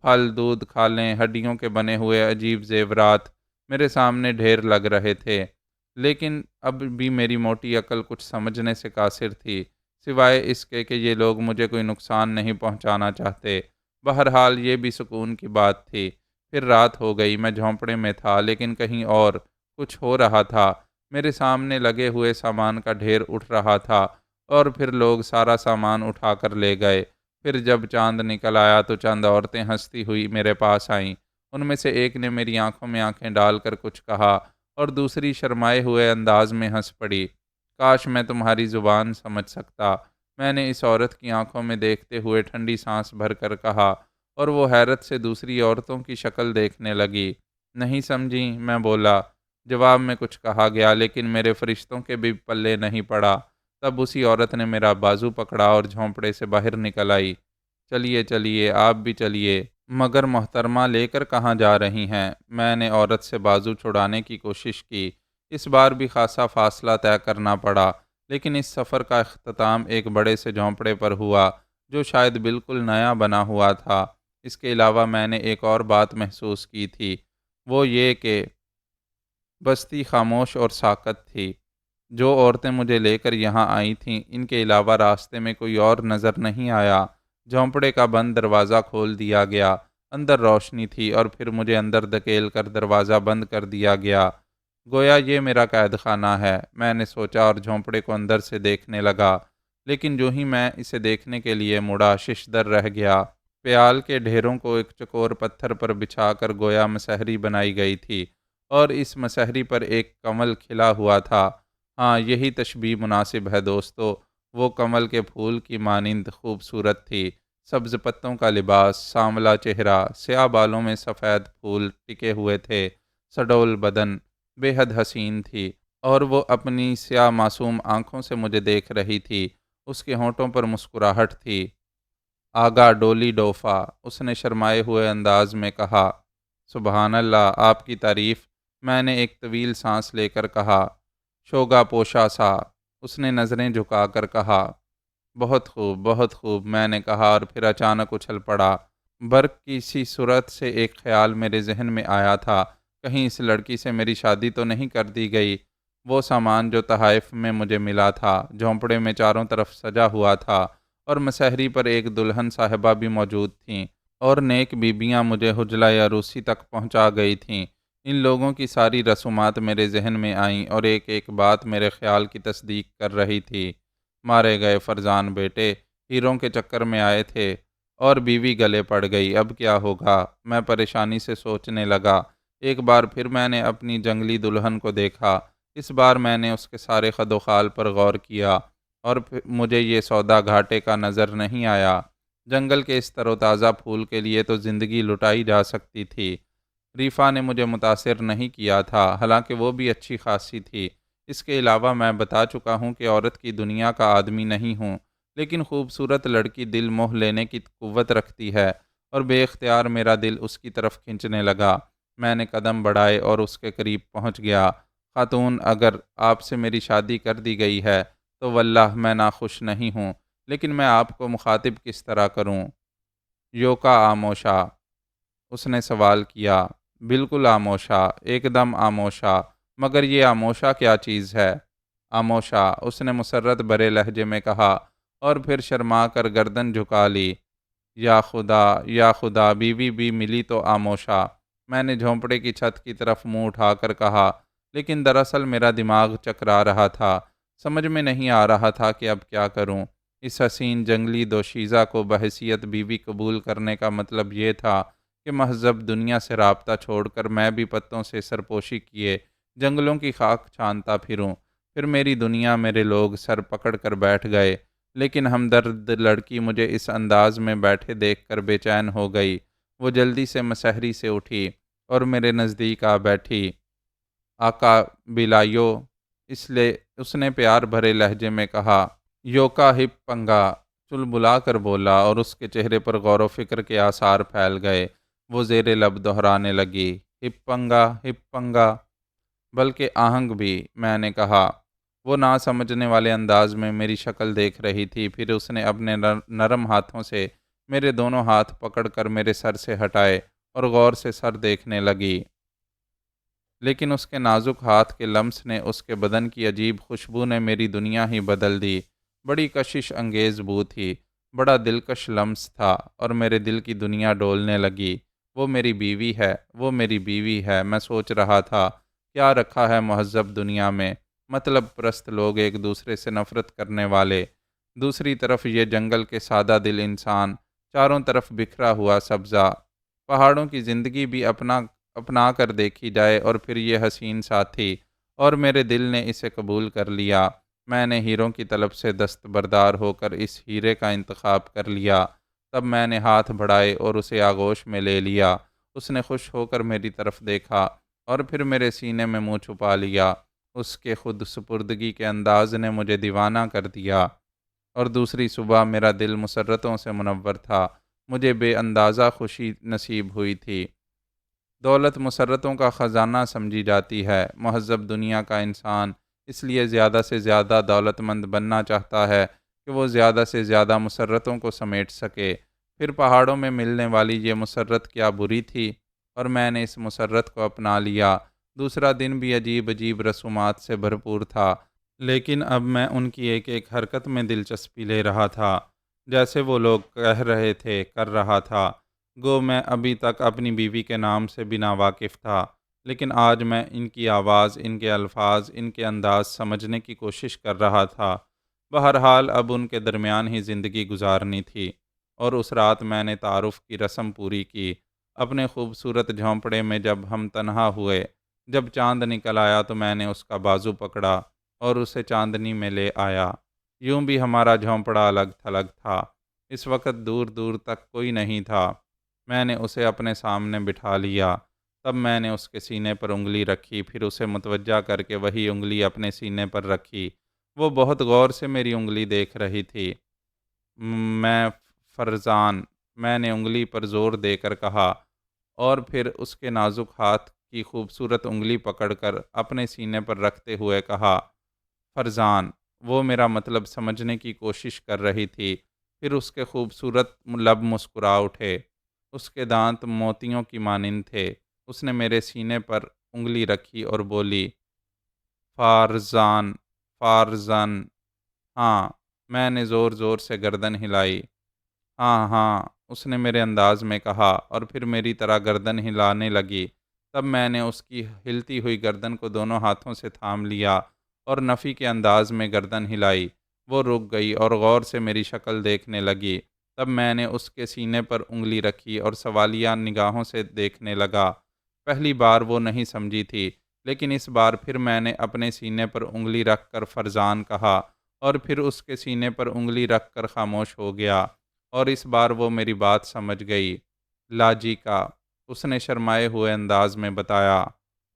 پھل، دودھ، کھالیں، ہڈیوں کے بنے ہوئے عجیب زیورات میرے سامنے ڈھیر لگ رہے تھے، لیکن اب بھی میری موٹی عقل کچھ سمجھنے سے قاصر تھی، سوائے اس کے کہ یہ لوگ مجھے کوئی نقصان نہیں پہنچانا چاہتے۔ بہرحال یہ بھی سکون کی بات تھی۔ پھر رات ہو گئی۔ میں جھونپڑے میں تھا، لیکن کہیں اور کچھ ہو رہا تھا۔ میرے سامنے لگے ہوئے سامان کا ڈھیر اٹھ رہا تھا، اور پھر لوگ سارا سامان اٹھا کر لے گئے۔ پھر جب چاند نکل آیا تو چند عورتیں ہنستی ہوئی میرے پاس آئیں۔ ان میں سے ایک نے میری آنکھوں میں آنکھیں ڈال کر کچھ کہا، اور دوسری شرمائے ہوئے انداز میں ہنس پڑی۔ کاش میں تمہاری زبان سمجھ سکتا، میں نے اس عورت کی آنکھوں میں دیکھتے ہوئے ٹھنڈی سانس بھر کر کہا، اور وہ حیرت سے دوسری عورتوں کی شکل دیکھنے لگی۔ نہیں سمجھی؟ میں بولا۔ جواب میں کچھ کہا گیا، لیکن میرے فرشتوں کے بھی پلے نہیں پڑا۔ تب اسی عورت نے میرا بازو پکڑا اور جھونپڑے سے باہر نکل آئی۔ چلیے چلیے، آپ بھی چلیے۔ مگر محترمہ، لے کر کہاں جا رہی ہیں؟ میں نے عورت سے بازو چھڑانے کی کوشش کی۔ اس بار بھی خاصا فاصلہ طے کرنا پڑا، لیکن اس سفر کا اختتام ایک بڑے سے جھونپڑے پر ہوا، جو شاید بالکل نیا بنا ہوا تھا۔ اس کے علاوہ میں نے ایک اور بات محسوس کی تھی، وہ یہ کہ بستی خاموش اور ساکت تھی۔ جو عورتیں مجھے لے کر یہاں آئی تھیں، ان کے علاوہ راستے میں کوئی اور نظر نہیں آیا۔ جھونپڑے کا بند دروازہ کھول دیا گیا۔ اندر روشنی تھی، اور پھر مجھے اندر دھکیل کر دروازہ بند کر دیا گیا۔ گویا یہ میرا قید خانہ ہے، میں نے سوچا، اور جھونپڑے کو اندر سے دیکھنے لگا۔ لیکن جو ہی میں اسے دیکھنے کے لیے مڑا، ششدر رہ گیا۔ پیال کے ڈھیروں کو ایک چکور پتھر پر بچھا کر گویا مسہری بنائی گئی تھی، اور اس مسہری پر ایک کمل کھلا ہوا تھا۔ ہاں، یہی تشبیہ مناسب ہے دوستو۔ وہ کمل کے پھول کی مانند خوبصورت تھی۔ سبز پتوں کا لباس، سانولا چہرہ، سیاہ بالوں میں سفید پھول ٹکے ہوئے تھے، سڈول بدن، بے حد حسین تھی، اور وہ اپنی سیاہ معصوم آنکھوں سے مجھے دیکھ رہی تھی۔ اس کے ہونٹوں پر مسکراہٹ تھی۔ آگا ڈولی ڈوفا، اس نے شرمائے ہوئے انداز میں کہا۔ سبحان اللہ، آپ کی تعریف، میں نے ایک طویل سانس لے کر کہا۔ شوگا پوشا سا، اس نے نظریں جھکا کر کہا۔ بہت خوب، بہت خوب، میں نے کہا، اور پھر اچانک اچھل پڑا۔ برق کی سی صورت سے ایک خیال میرے ذہن میں آیا تھا، کہیں اس لڑکی سے میری شادی تو نہیں کر دی گئی؟ وہ سامان جو تحائف میں مجھے ملا تھا جھونپڑے میں چاروں طرف سجا ہوا تھا، اور مسحری پر ایک دلہن صاحبہ بھی موجود تھیں، اور نیک بیبیاں مجھے حجلہ عروسی تک پہنچا گئی تھیں۔ ان لوگوں کی ساری رسومات میرے ذہن میں آئیں اور ایک ایک بات میرے خیال کی تصدیق کر رہی تھی۔ مارے گئے فرزان بیٹے ہیروں کے چکر میں آئے تھے اور بیوی گلے پڑ گئی، اب کیا ہوگا؟ میں پریشانی سے سوچنے لگا۔ ایک بار پھر میں نے اپنی جنگلی دلہن کو دیکھا۔ اس بار میں نے اس کے سارے خد و خال پر غور کیا، اور مجھے یہ سودا گھاٹے کا نظر نہیں آیا۔ جنگل کے اس تر و تازہ پھول کے لیے تو زندگی لٹائی جا سکتی تھی۔ ریفا نے مجھے متاثر نہیں کیا تھا، حالانکہ وہ بھی اچھی خاصی تھی۔ اس کے علاوہ میں بتا چکا ہوں کہ عورت کی دنیا کا آدمی نہیں ہوں، لیکن خوبصورت لڑکی دل موہ لینے کی قوت رکھتی ہے، اور بے اختیار میرا دل اس کی طرف کھنچنے لگا۔ میں نے قدم بڑھائے اور اس کے قریب پہنچ گیا۔ خاتون، اگر آپ سے میری شادی کر دی گئی ہے تو واللہ میں ناخوش نہیں ہوں، لیکن میں آپ کو مخاطب کس طرح کروں؟ یوکا آموشا، اس نے سوال کیا۔ بالکل آموشا، ایک دم آموشا، مگر یہ آموشا کیا چیز ہے؟ آموشا، اس نے مسرت برے لہجے میں کہا، اور پھر شرما کر گردن جھکا لی۔ یا خدا، یا خدا، بیوی بھی ملی تو آموشا، میں نے جھونپڑے کی چھت کی طرف منہ اٹھا کر کہا، لیکن دراصل میرا دماغ چکرا رہا تھا۔ سمجھ میں نہیں آ رہا تھا کہ اب کیا کروں۔ اس حسین جنگلی دوشیزہ کو بحیثیت بیوی قبول کرنے کا مطلب یہ تھا کہ مہذب دنیا سے رابطہ چھوڑ کر میں بھی پتوں سے سرپوشی کیے جنگلوں کی خاک چھانتا پھروں۔ پھر میری دنیا، میرے لوگ سر پکڑ کر بیٹھ گئے، لیکن ہمدرد لڑکی مجھے اس انداز میں بیٹھے دیکھ کر بے چین ہو گئی۔ وہ جلدی سے مسحری سے اٹھی اور میرے نزدیک آ بیٹھی۔ آقا بلائیو، اس نے پیار بھرے لہجے میں کہا۔ یوکا ہپ پنگا چلبلا کر بولا، اور اس کے چہرے پر غور و فکر کے آثار پھیل گئے۔ وہ زیر لب دہرانے لگی، ہپ پنگا، ہپ پنگا، بلکہ آہنگ بھی، میں نے کہا۔ وہ نہ سمجھنے والے انداز میں میری شکل دیکھ رہی تھی، پھر اس نے اپنے نرم ہاتھوں سے میرے دونوں ہاتھ پکڑ کر میرے سر سے ہٹائے اور غور سے سر دیکھنے لگی، لیکن اس کے نازک ہاتھ کے لمس نے، اس کے بدن کی عجیب خوشبو نے میری دنیا ہی بدل دی۔ بڑی کشش انگیز بو تھی، بڑا دلکش لمس تھا، اور میرے دل کی دنیا ڈولنے لگی۔ وہ میری بیوی ہے، وہ میری بیوی ہے، میں سوچ رہا تھا۔ کیا رکھا ہے مہذب دنیا میں؟ مطلب پرست لوگ، ایک دوسرے سے نفرت کرنے والے، دوسری طرف یہ جنگل کے سادہ دل انسان، چاروں طرف بکھرا ہوا سبزہ۔ پہاڑوں کی زندگی بھی اپنا کر دیکھی جائے، اور پھر یہ حسین ساتھی، اور میرے دل نے اسے قبول کر لیا۔ میں نے ہیروں کی طلب سے دستبردار ہو کر اس ہیرے کا انتخاب کر لیا۔ تب میں نے ہاتھ بڑھائے اور اسے آغوش میں لے لیا۔ اس نے خوش ہو کر میری طرف دیکھا اور پھر میرے سینے میں منہ چھپا لیا۔ اس کے خود سپردگی کے انداز نے مجھے دیوانہ کر دیا، اور دوسری صبح میرا دل مسرتوں سے منور تھا۔ مجھے بے اندازہ خوشی نصیب ہوئی تھی۔ دولت مسرتوں کا خزانہ سمجھی جاتی ہے۔ مہذب دنیا کا انسان اس لیے زیادہ سے زیادہ دولت مند بننا چاہتا ہے کہ وہ زیادہ سے زیادہ مسرتوں کو سمیٹ سکے۔ پھر پہاڑوں میں ملنے والی یہ مسرت کیا بری تھی، اور میں نے اس مسرت کو اپنا لیا۔ دوسرا دن بھی عجیب عجیب رسومات سے بھرپور تھا، لیکن اب میں ان کی ایک ایک حرکت میں دلچسپی لے رہا تھا، جیسے وہ لوگ کہہ رہے تھے، کر رہا تھا۔ گو میں ابھی تک اپنی بیوی کے نام سے بھی ناواقف تھا، لیکن آج میں ان کی آواز، ان کے الفاظ، ان کے انداز سمجھنے کی کوشش کر رہا تھا۔ بہرحال اب ان کے درمیان ہی زندگی گزارنی تھی، اور اس رات میں نے تعارف کی رسم پوری کی۔ اپنے خوبصورت جھونپڑے میں جب ہم تنہا ہوئے، جب چاند نکل آیا تو میں نے اس کا بازو پکڑا اور اسے چاندنی میں لے آیا۔ یوں بھی ہمارا جھونپڑا الگ تھلگ تھا۔ اس وقت دور دور تک کوئی نہیں تھا۔ میں نے اسے اپنے سامنے بٹھا لیا۔ تب میں نے اس کے سینے پر انگلی رکھی، پھر اسے متوجہ کر کے وہی انگلی اپنے سینے پر رکھی۔ وہ بہت غور سے میری انگلی دیکھ رہی تھی۔ میں فرزان، میں نے انگلی پر زور دے کر کہا، اور پھر اس کے نازک ہاتھ کی خوبصورت انگلی پکڑ کر اپنے سینے پر رکھتے ہوئے کہا، فرزان۔ وہ میرا مطلب سمجھنے کی کوشش کر رہی تھی۔ پھر اس کے خوبصورت لب مسکرا اٹھے۔ اس کے دانت موتیوں کی مانند تھے۔ اس نے میرے سینے پر انگلی رکھی اور بولی، فارزان، فارزن۔ ہاں، میں نے زور زور سے گردن ہلائی۔ ہاں ہاں، اس نے میرے انداز میں کہا اور پھر میری طرح گردن ہلانے لگی۔ تب میں نے اس کی ہلتی ہوئی گردن کو دونوں ہاتھوں سے تھام لیا اور نفی کے انداز میں گردن ہلائی۔ وہ رک گئی اور غور سے میری شکل دیکھنے لگی۔ تب میں نے اس کے سینے پر انگلی رکھی اور سوالیہ نگاہوں سے دیکھنے لگا۔ پہلی بار وہ نہیں سمجھی تھی، لیکن اس بار پھر میں نے اپنے سینے پر انگلی رکھ کر فرزان کہا اور پھر اس کے سینے پر انگلی رکھ کر خاموش ہو گیا، اور اس بار وہ میری بات سمجھ گئی۔ لاجی کا، اس نے شرمائے ہوئے انداز میں بتایا۔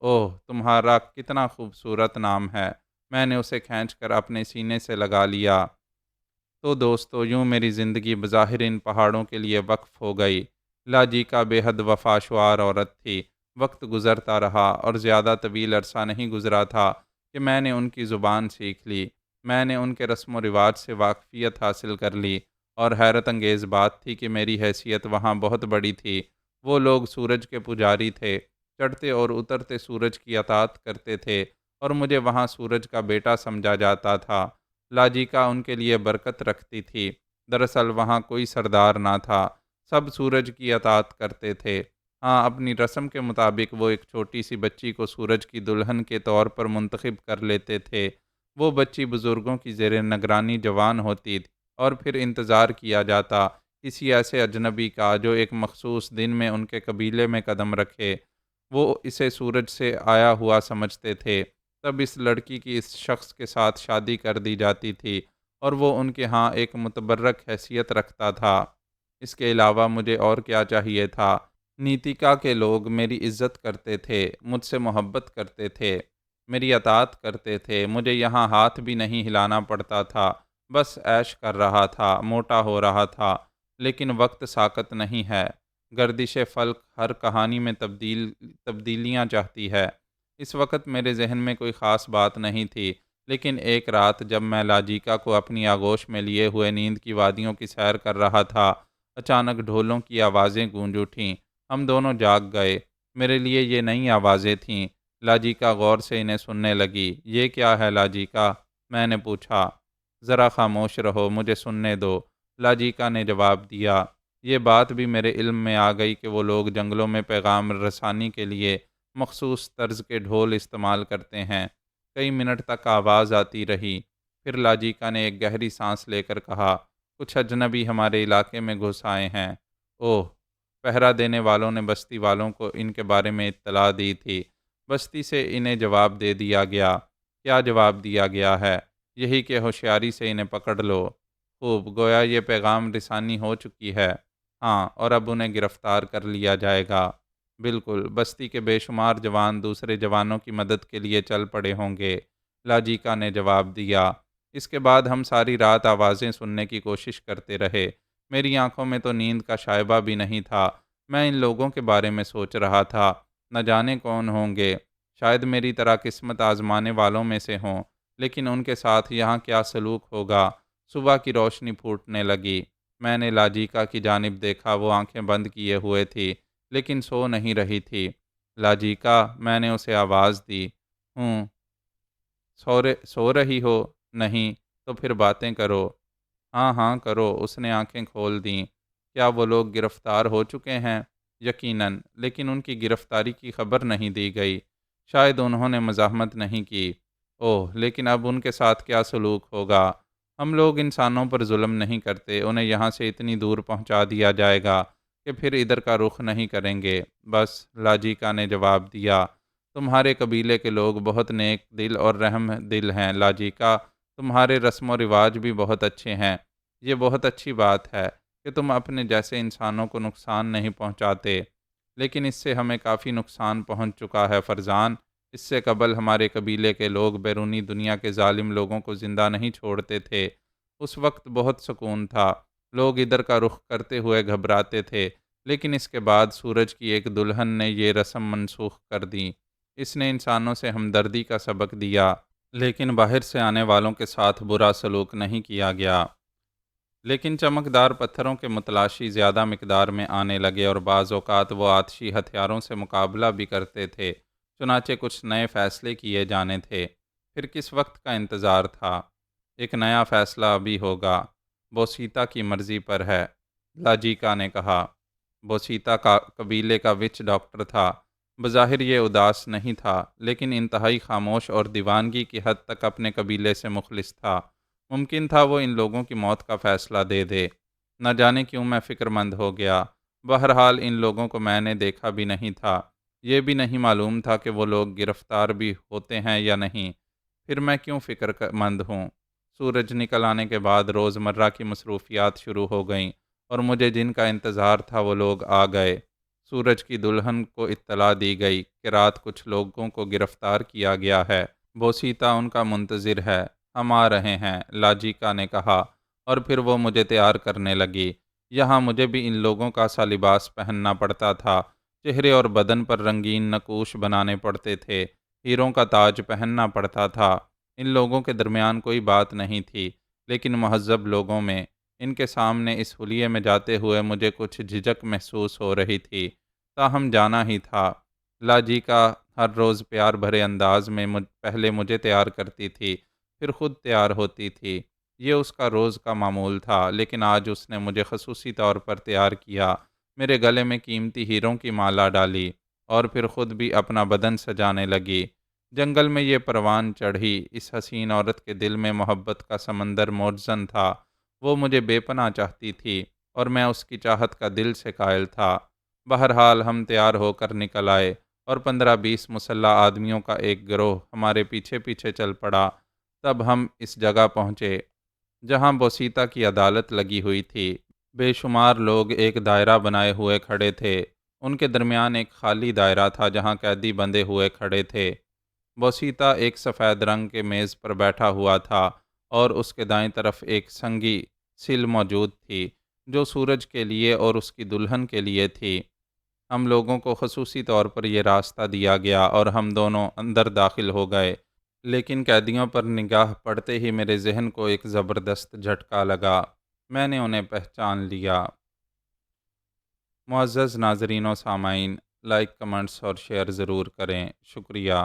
اوہ، تمہارا کتنا خوبصورت نام ہے۔ میں نے اسے کھینچ کر اپنے سینے سے لگا لیا۔ تو دوستو، یوں میری زندگی بظاہر ان پہاڑوں کے لیے وقف ہو گئی۔ لاجی کا بے حد وفاشوار عورت تھی۔ وقت گزرتا رہا اور زیادہ طویل عرصہ نہیں گزرا تھا کہ میں نے ان کی زبان سیکھ لی۔ میں نے ان کے رسم و رواج سے واقفیت حاصل کر لی، اور حیرت انگیز بات تھی کہ میری حیثیت وہاں بہت بڑی تھی۔ وہ لوگ سورج کے پجاری تھے، چڑھتے اور اترتے سورج کی اطاعت کرتے تھے، اور مجھے وہاں سورج کا بیٹا سمجھا جاتا تھا۔ لاجیکا ان کے لیے برکت رکھتی تھی۔ دراصل وہاں کوئی سردار نہ تھا، سب سورج کی اطاعت کرتے تھے۔ ہاں، اپنی رسم کے مطابق وہ ایک چھوٹی سی بچی کو سورج کی دلہن کے طور پر منتخب کر لیتے تھے۔ وہ بچی بزرگوں کی زیر نگرانی جوان ہوتی تھی، اور پھر انتظار کیا جاتا کسی ایسے اجنبی کا جو ایک مخصوص دن میں ان کے قبیلے میں قدم رکھے۔ وہ اسے سورج سے آیا ہوا سمجھتے تھے۔ تب اس لڑکی کی اس شخص کے ساتھ شادی کر دی جاتی تھی، اور وہ ان کے ہاں ایک متبرک حیثیت رکھتا تھا۔ اس کے علاوہ مجھے اور کیا چاہیے تھا؟ نیتیکا کے لوگ میری عزت کرتے تھے، مجھ سے محبت کرتے تھے، میری اطاعت کرتے تھے۔ مجھے یہاں ہاتھ بھی نہیں ہلانا پڑتا تھا، بس عیش کر رہا تھا، موٹا ہو رہا تھا۔ لیکن وقت ساکت نہیں ہے، گردش فلک ہر کہانی میں تبدیلیاں چاہتی ہے۔ اس وقت میرے ذہن میں کوئی خاص بات نہیں تھی، لیکن ایک رات جب میں لاجیکا کو اپنی آغوش میں لیے ہوئے نیند کی وادیوں کی سیر کر رہا تھا، اچانک ڈھولوں کی آوازیں گونج اٹھیں۔ ہم دونوں جاگ گئے۔ میرے لیے یہ نئی آوازیں تھیں۔ لاجیکا غور سے انہیں سننے لگی۔ یہ کیا ہے لاجیکا؟ میں نے پوچھا۔ ذرا خاموش رہو، مجھے سننے دو، لاجیکا نے جواب دیا۔ یہ بات بھی میرے علم میں آ گئی کہ وہ لوگ جنگلوں میں پیغام رسانی کے لیے مخصوص طرز کے ڈھول استعمال کرتے ہیں۔ کئی منٹ تک آواز آتی رہی۔ پھر لاجیکا نے ایک گہری سانس لے کر کہا، کچھ اجنبی ہمارے علاقے میں گھس آئے ہیں۔ اوہ! پہرا دینے والوں نے بستی والوں کو ان کے بارے میں اطلاع دی تھی۔ بستی سے انہیں جواب دے دیا گیا۔ کیا جواب دیا گیا ہے؟ یہی کہ ہوشیاری سے انہیں پکڑ لو۔ خوب، گویا یہ پیغام رسانی ہو چکی ہے۔ ہاں، اور اب انہیں گرفتار کر لیا جائے گا۔ بالکل، بستی کے بے شمار جوان دوسرے جوانوں کی مدد کے لیے چل پڑے ہوں گے، لاجیکا نے جواب دیا۔ اس کے بعد ہم ساری رات آوازیں سننے کی کوشش کرتے رہے۔ میری آنکھوں میں تو نیند کا شائبہ بھی نہیں تھا۔ میں ان لوگوں کے بارے میں سوچ رہا تھا، نہ جانے کون ہوں گے، شاید میری طرح قسمت آزمانے والوں میں سے ہوں، لیکن ان کے ساتھ یہاں کیا سلوک ہوگا؟ صبح کی روشنی پھوٹنے لگی۔ میں نے لاجیکا کی جانب دیکھا، وہ آنکھیں بند کیے ہوئے تھی، لیکن سو نہیں رہی تھی۔ لاجیکا، میں نے اسے آواز دی۔ ہوں۔ سو رہی ہو؟ نہیں، تو پھر باتیں کرو۔ ہاں ہاں کرو۔ اس نے آنکھیں کھول دیں۔ کیا وہ لوگ گرفتار ہو چکے ہیں؟ یقیناً، لیکن ان کی گرفتاری کی خبر نہیں دی گئی۔ شاید انہوں نے مزاحمت نہیں کی۔ اوہ، لیکن اب ان کے ساتھ کیا سلوک ہوگا؟ ہم لوگ انسانوں پر ظلم نہیں کرتے، انہیں یہاں سے اتنی دور پہنچا دیا جائے گا کہ پھر ادھر کا رخ نہیں کریں گے۔ بس، لاجیکا نے جواب دیا۔ تمہارے قبیلے کے لوگ بہت نیک دل اور رحم دل ہیں لاجیکا، تمہارے رسم و رواج بھی بہت اچھے ہیں۔ یہ بہت اچھی بات ہے کہ تم اپنے جیسے انسانوں کو نقصان نہیں پہنچاتے، لیکن اس سے ہمیں کافی نقصان پہنچ چکا ہے فرزان۔ اس سے قبل ہمارے قبیلے کے لوگ بیرونی دنیا کے ظالم لوگوں کو زندہ نہیں چھوڑتے تھے۔ اس وقت بہت سکون تھا، لوگ ادھر کا رخ کرتے ہوئے گھبراتے تھے، لیکن اس کے بعد سورج کی ایک دلہن نے یہ رسم منسوخ کر دی۔ اس نے انسانوں سے ہمدردی کا سبق دیا، لیکن باہر سے آنے والوں کے ساتھ برا سلوک نہیں کیا گیا۔ لیکن چمکدار پتھروں کے متلاشی زیادہ مقدار میں آنے لگے اور بعض اوقات وہ آتشی ہتھیاروں سے مقابلہ بھی کرتے تھے۔ چنانچہ کچھ نئے فیصلے کیے جانے تھے۔ پھر کس وقت کا انتظار تھا؟ ایک نیا فیصلہ ابھی ہوگا۔ بوسیتا کی مرضی پر ہے، لاجیکا نے کہا۔ بوسیتا کا قبیلے کا وچ ڈاکٹر تھا۔ بظاہر یہ اداس نہیں تھا، لیکن انتہائی خاموش اور دیوانگی کی حد تک اپنے قبیلے سے مخلص تھا۔ ممکن تھا وہ ان لوگوں کی موت کا فیصلہ دے دے۔ نہ جانے کیوں میں فکر مند ہو گیا۔ بہرحال ان لوگوں کو میں نے دیکھا بھی نہیں تھا۔ یہ بھی نہیں معلوم تھا کہ وہ لوگ گرفتار بھی ہوتے ہیں یا نہیں۔ پھر میں کیوں مند ہوں؟ سورج نکل آنے کے بعد روزمرہ کی مصروفیات شروع ہو گئیں اور مجھے جن کا انتظار تھا وہ لوگ آ گئے۔ سورج کی دلہن کو اطلاع دی گئی کہ رات کچھ لوگوں کو گرفتار کیا گیا ہے۔ بوسیتا ان کا منتظر ہے۔ ہم آ رہے ہیں، لاجیکا نے کہا، اور پھر وہ مجھے تیار کرنے لگی۔ یہاں مجھے بھی ان لوگوں کا سا لباس پہننا پڑتا تھا۔ چہرے اور بدن پر رنگین نقوش بنانے پڑتے تھے۔ ہیروں کا تاج پہننا پڑتا تھا۔ ان لوگوں کے درمیان کوئی بات نہیں تھی، لیکن مہذب لوگوں میں ان کے سامنے اس حلیے میں جاتے ہوئے مجھے کچھ جھجک محسوس ہو رہی تھی۔ تاہم جانا ہی تھا۔ لاجیکا ہر روز پیار بھرے انداز میں پہلے مجھے تیار کرتی تھی، پھر خود تیار ہوتی تھی۔ یہ اس کا روز کا معمول تھا، لیکن آج اس نے مجھے خصوصی طور پر تیار کیا۔ میرے گلے میں قیمتی ہیروں کی مالا ڈالی اور پھر خود بھی اپنا بدن سجانے لگی۔ جنگل میں یہ پروان چڑھی۔ اس حسین عورت کے دل میں محبت کا سمندر موجزن تھا۔ وہ مجھے بے پناہ چاہتی تھی اور میں اس کی چاہت کا دل سے قائل تھا۔ بہرحال ہم تیار ہو کر نکل آئے اور 15-20 مسلح آدمیوں کا ایک گروہ ہمارے پیچھے پیچھے چل پڑا۔ تب ہم اس جگہ پہنچے جہاں بوسیتا کی عدالت لگی ہوئی تھی۔ بے شمار لوگ ایک دائرہ بنائے ہوئے کھڑے تھے۔ ان کے درمیان ایک خالی دائرہ تھا جہاں قیدی بندھے ہوئے کھڑے تھے۔ بوسیتا ایک سفید رنگ کے میز پر بیٹھا ہوا تھا اور اس کے دائیں طرف ایک سنگی سل موجود تھی جو سورج کے لیے اور اس کی دلہن کے لیے تھی۔ ہم لوگوں کو خصوصی طور پر یہ راستہ دیا گیا اور ہم دونوں اندر داخل ہو گئے، لیکن قیدیوں پر نگاہ پڑتے ہی میرے ذہن کو ایک زبردست جھٹکا لگا۔ میں نے انہیں پہچان لیا۔ معزز ناظرین و سامعین، لائک، کمنٹس اور شیئر ضرور کریں۔ شکریہ۔